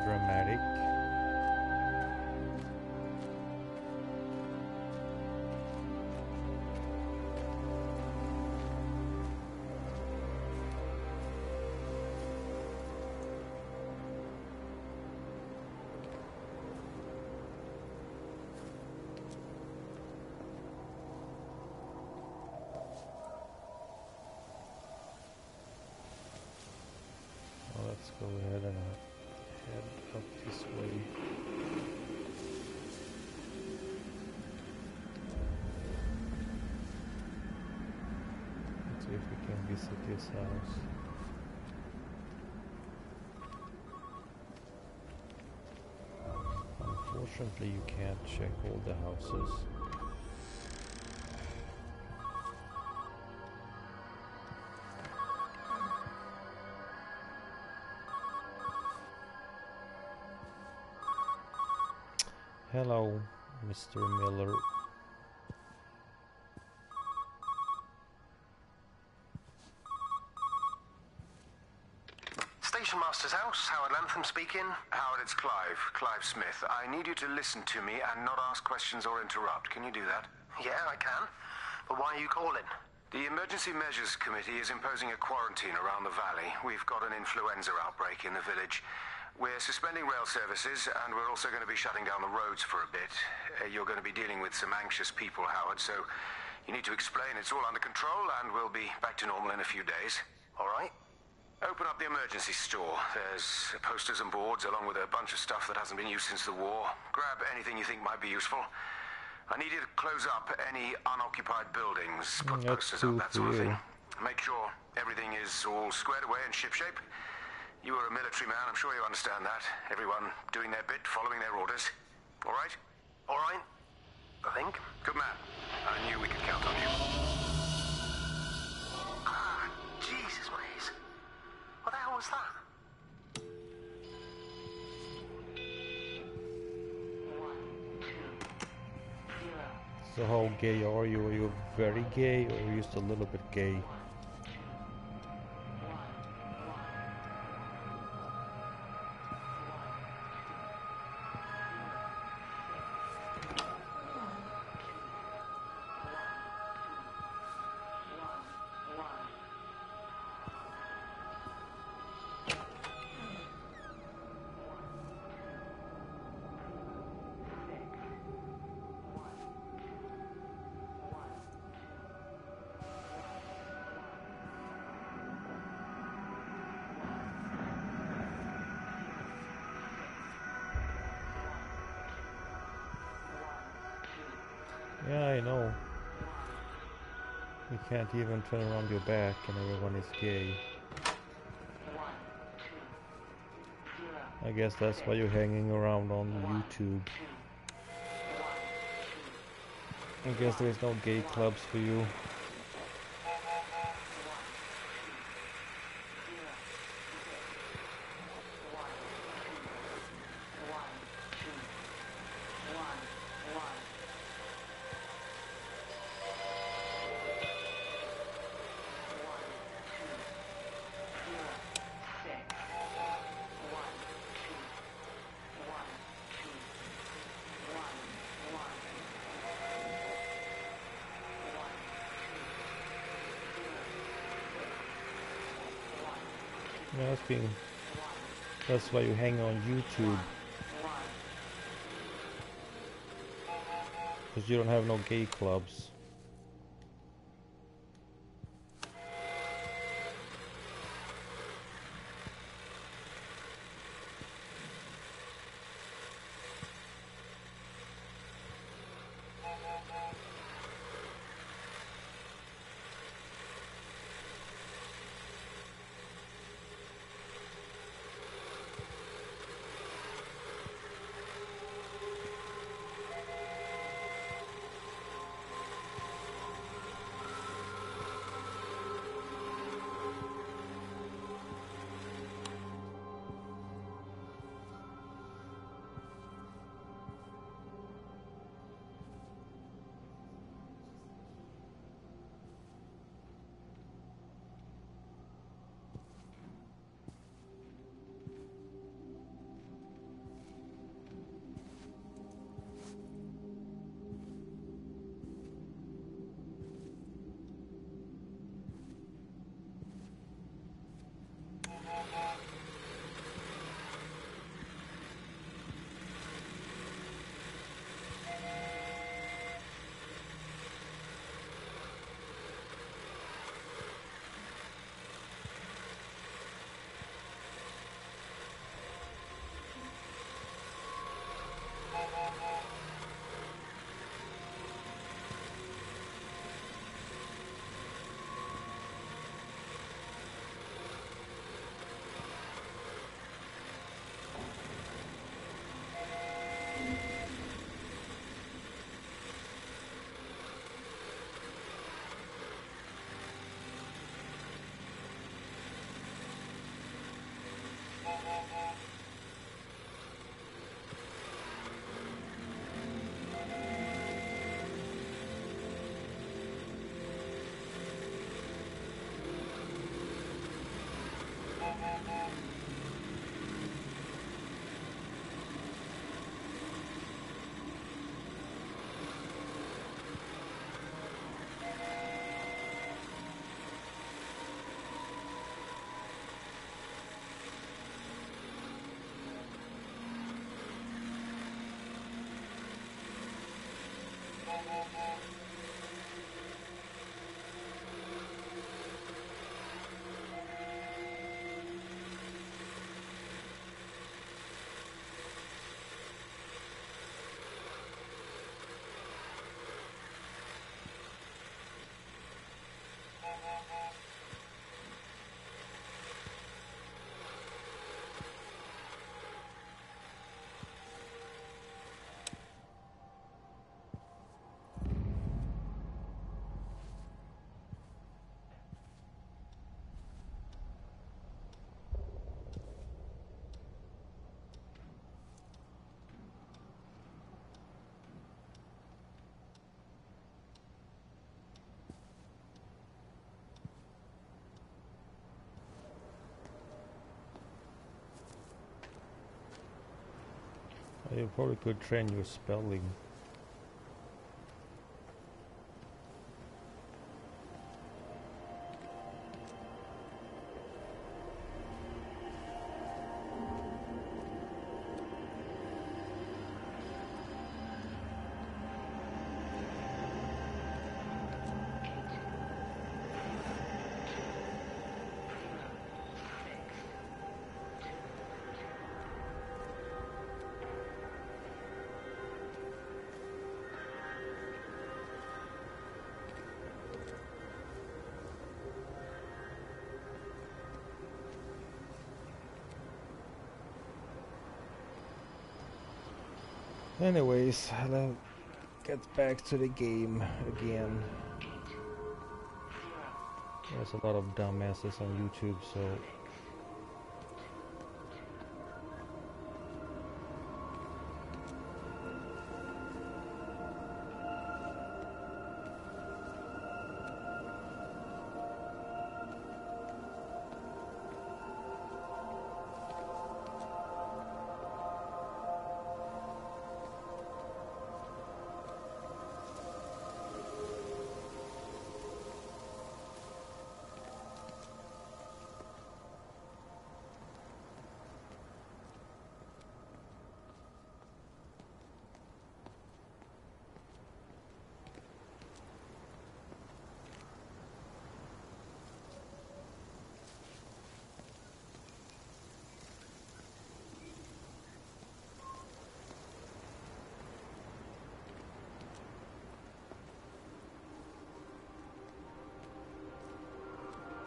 Dramatic. Well, let's go ahead and head up this way. Let's see if we can visit his house. Unfortunately, you can't check all the houses. Hello, Mr. Miller. Station Master's house, Howard Lantham speaking. Howard, it's Clive. Clive Smith. I need you to listen to me and not ask questions or interrupt. Can you do that? Yeah, I can. But why are you calling? The Emergency Measures Committee is imposing a quarantine around the valley. We've got an influenza outbreak in the village. We're suspending rail services, and we're also going to be shutting down the roads for a bit. You're going to be dealing with some anxious people, Howard, so you need to explain it's all under control, and we'll be back to normal in a few days. All right? Open up the emergency store. There's posters and boards, along with a bunch of stuff that hasn't been used since the war. Grab anything you think might be useful. I need you to close up any unoccupied buildings, put posters up, that sort of thing. Make sure everything is all squared away and shipshape. You are a military man, I'm sure you understand that. Everyone doing their bit, following their orders. All right? All right, I think. Good man. I knew we could count on you. was that? So how gay are you? Are you very gay or just a little bit gay? Yeah, I know. You can't even turn around your back and everyone is gay. I guess that's why you're hanging around on YouTube. I guess there's no gay clubs for you. Yeah, that's why you hang on YouTube. Because you don't have no gay clubs. You probably could train your spelling. Anyways, let's get back to the game again. There's a lot of dumbasses on YouTube, so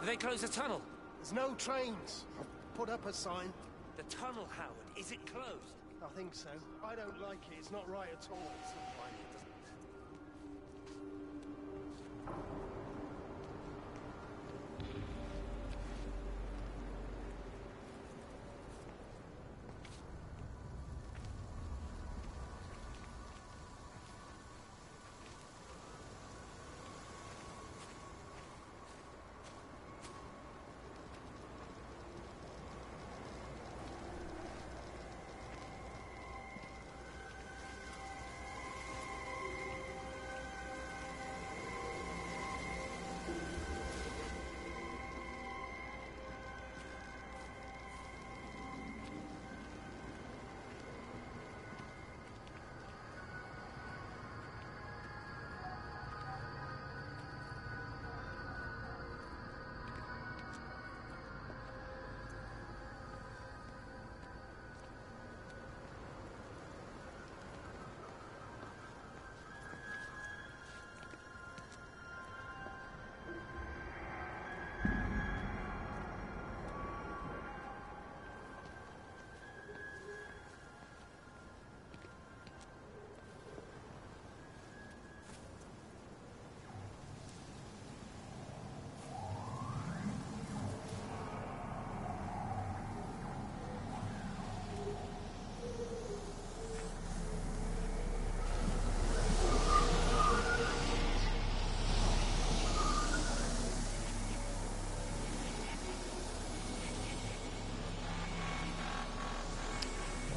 Did they close the tunnel? There's no trains. I've put up a sign. The tunnel, Howard. Is it closed? I think so. I don't like it. It's not right at all. It's not right. It doesn't...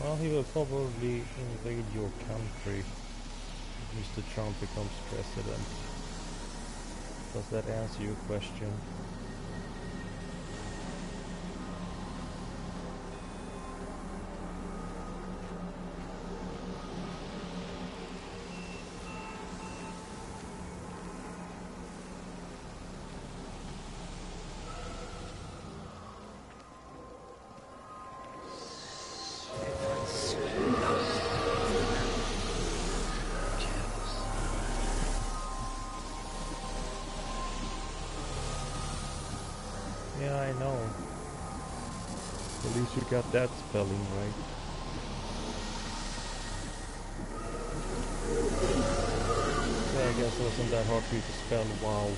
well, he will probably invade your country if Mr. Trump becomes president. Does that answer your question? Yeah, I know. At least you got that spelling right. So I guess it wasn't that hard for you to spell wow.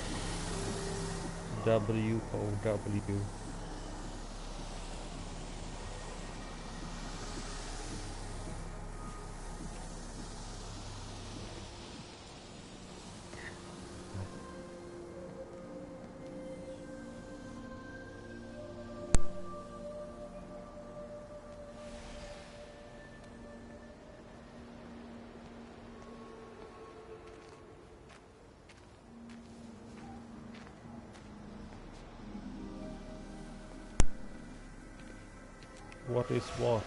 W-O-W. what is what.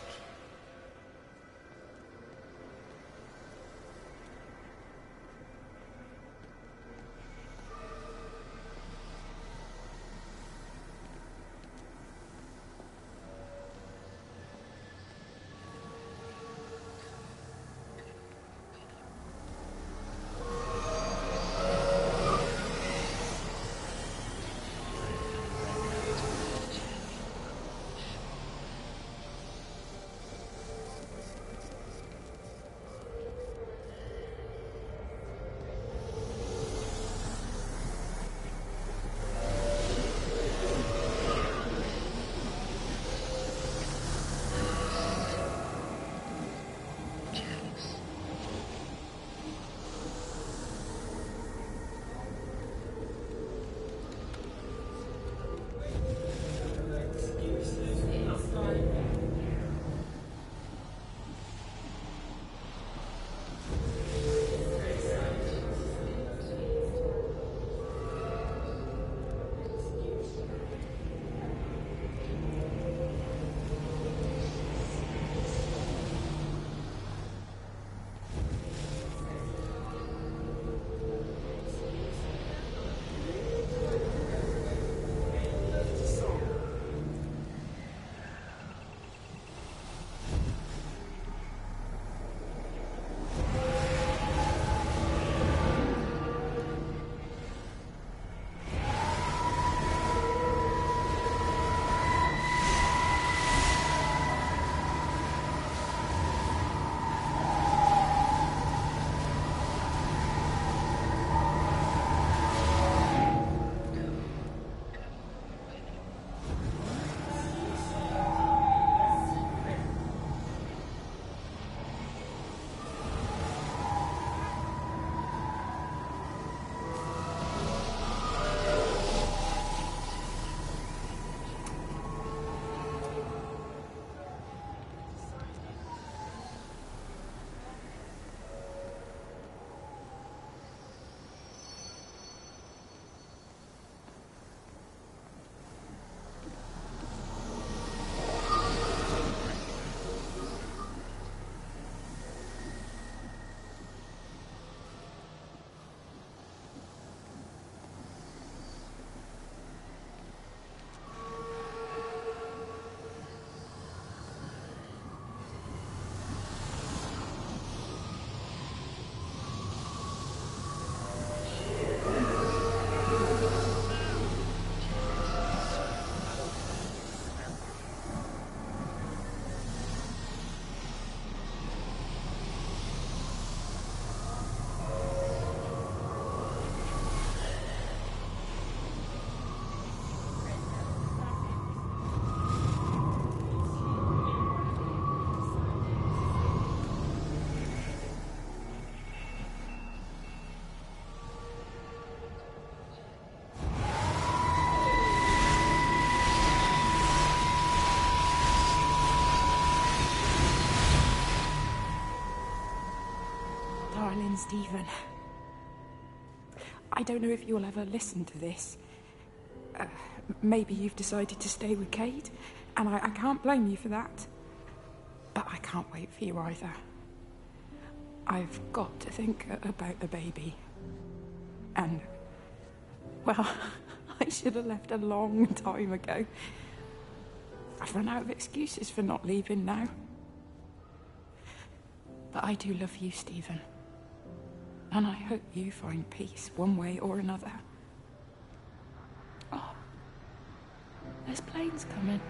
Darling Stephen, I don't know if you'll ever listen to this. Maybe you've decided to stay with Kate, and I can't blame you for that. But I can't wait for you either. I've got to think about the baby. And, well, I should have left a long time ago. I've run out of excuses for not leaving now. But I do love you, Stephen. And I hope you find peace one way or another. Oh, there's planes coming.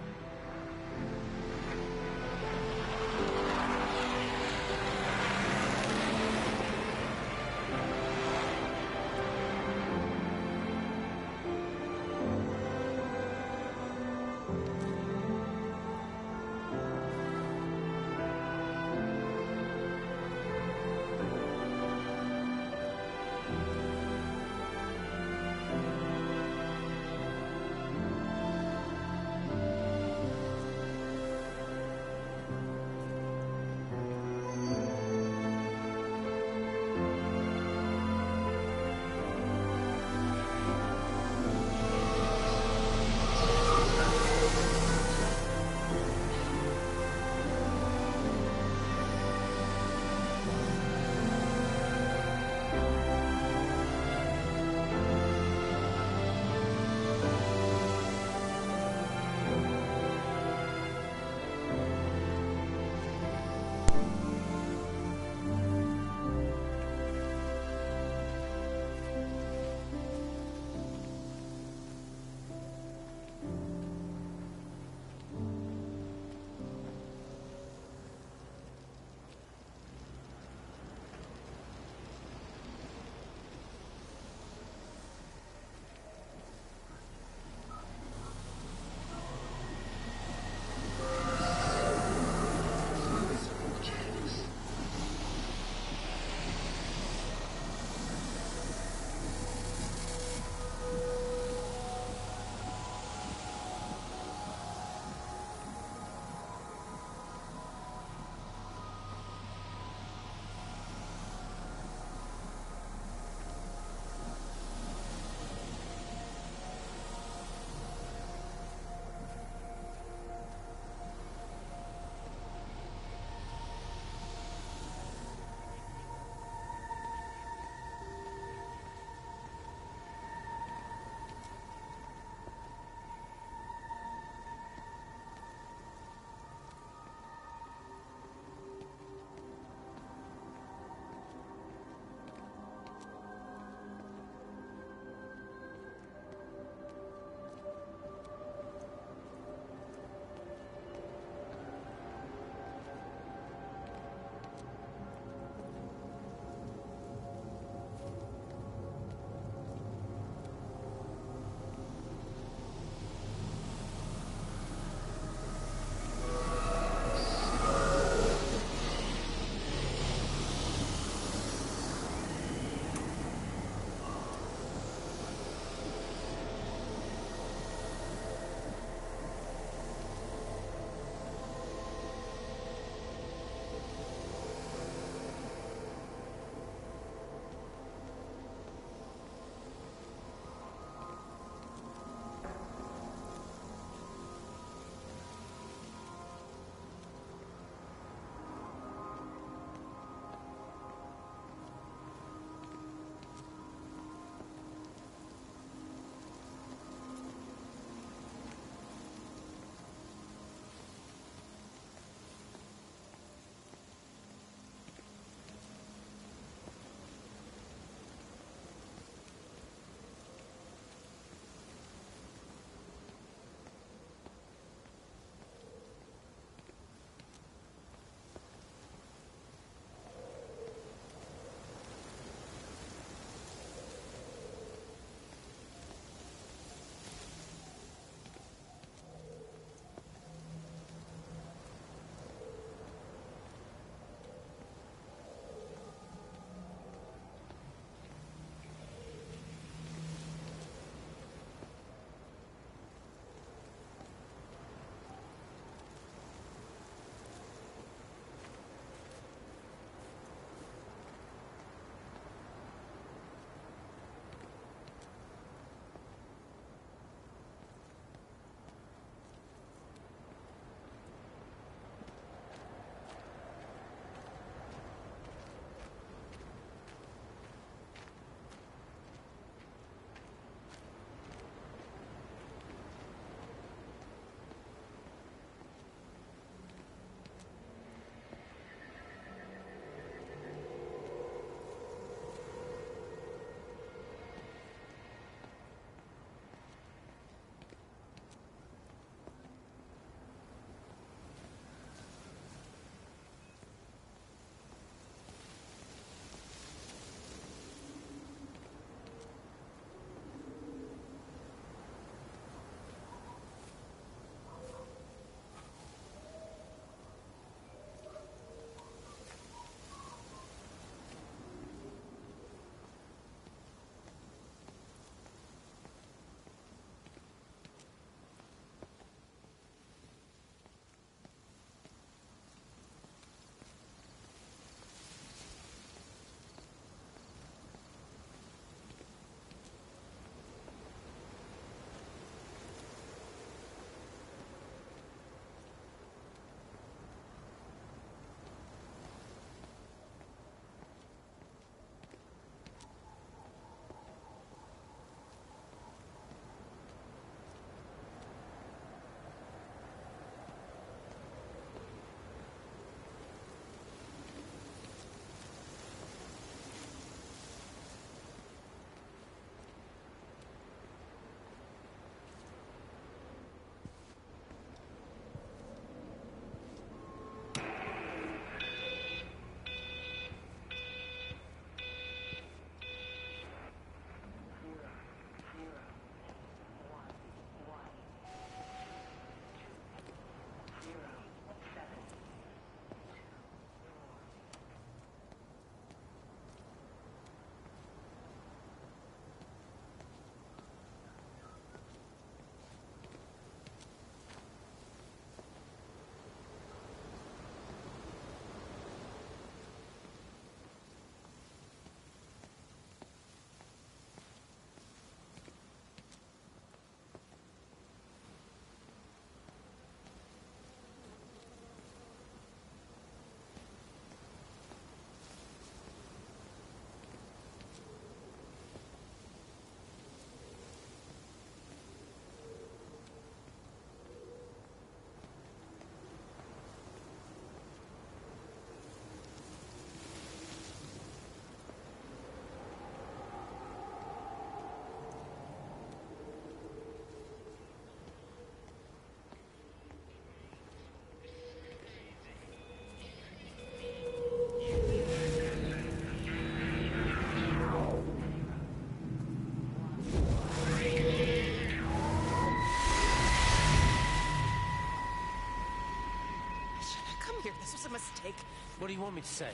What do you want me to say?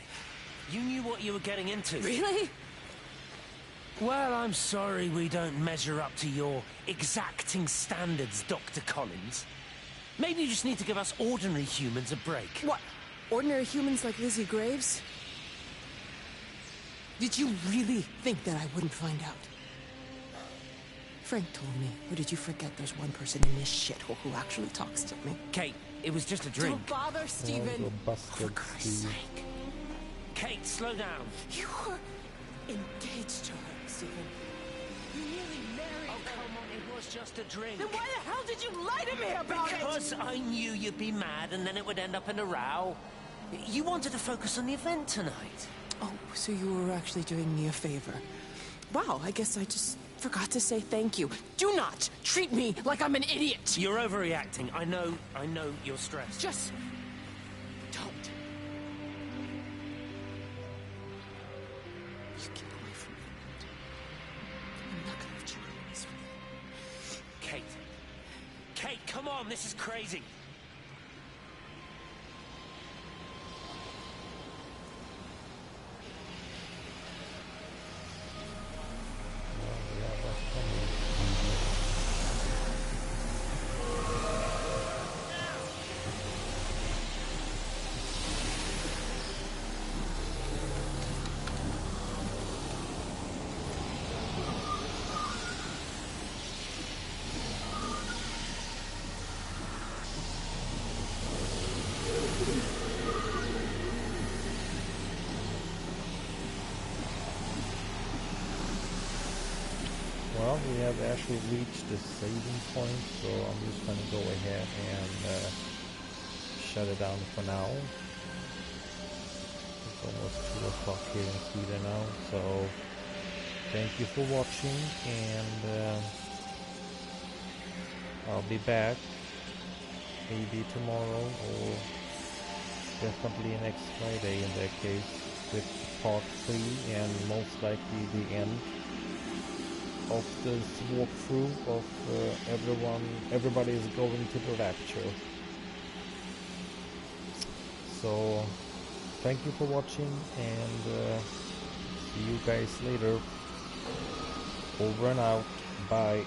You knew what you were getting into. Really? Well, I'm sorry we don't measure up to your exacting standards, Dr. Collins. Maybe you just need to give us ordinary humans a break. What? Ordinary humans like Lizzie Graves? Did you really think that I wouldn't find out? Frank told me. Or did you forget there's one person in this shithole who actually talks to me? Kate, it was just a drink. Don't bother, Stephen. Oh, for Christ's sake. Kate, slow down. You were engaged to her, Stephen. You nearly married her. Oh, come on, it was just a drink. Then why the hell did you lie to me about it? Because I knew you'd be mad and then it would end up in a row. You wanted to focus on the event tonight. Oh, so you were actually doing me a favor. Wow, I guess I just forgot to say thank you. Do not treat me like I'm an idiot. You're overreacting. I know you're stressed. Just don't. You keep away from me. I'm not gonna let you ruin this for me. Kate. Kate, come on, this is crazy. Well, we have actually reached the saving point, so I'm just going to go ahead and shut it down for now. It's almost 2 o'clock here in Sweden now, so thank you for watching, and I'll be back maybe tomorrow or definitely next Friday in that case with part 3 and most likely the end of this walkthrough of everybody is going to the Rapture. So thank you for watching, and see you guys later. Over and out. Bye.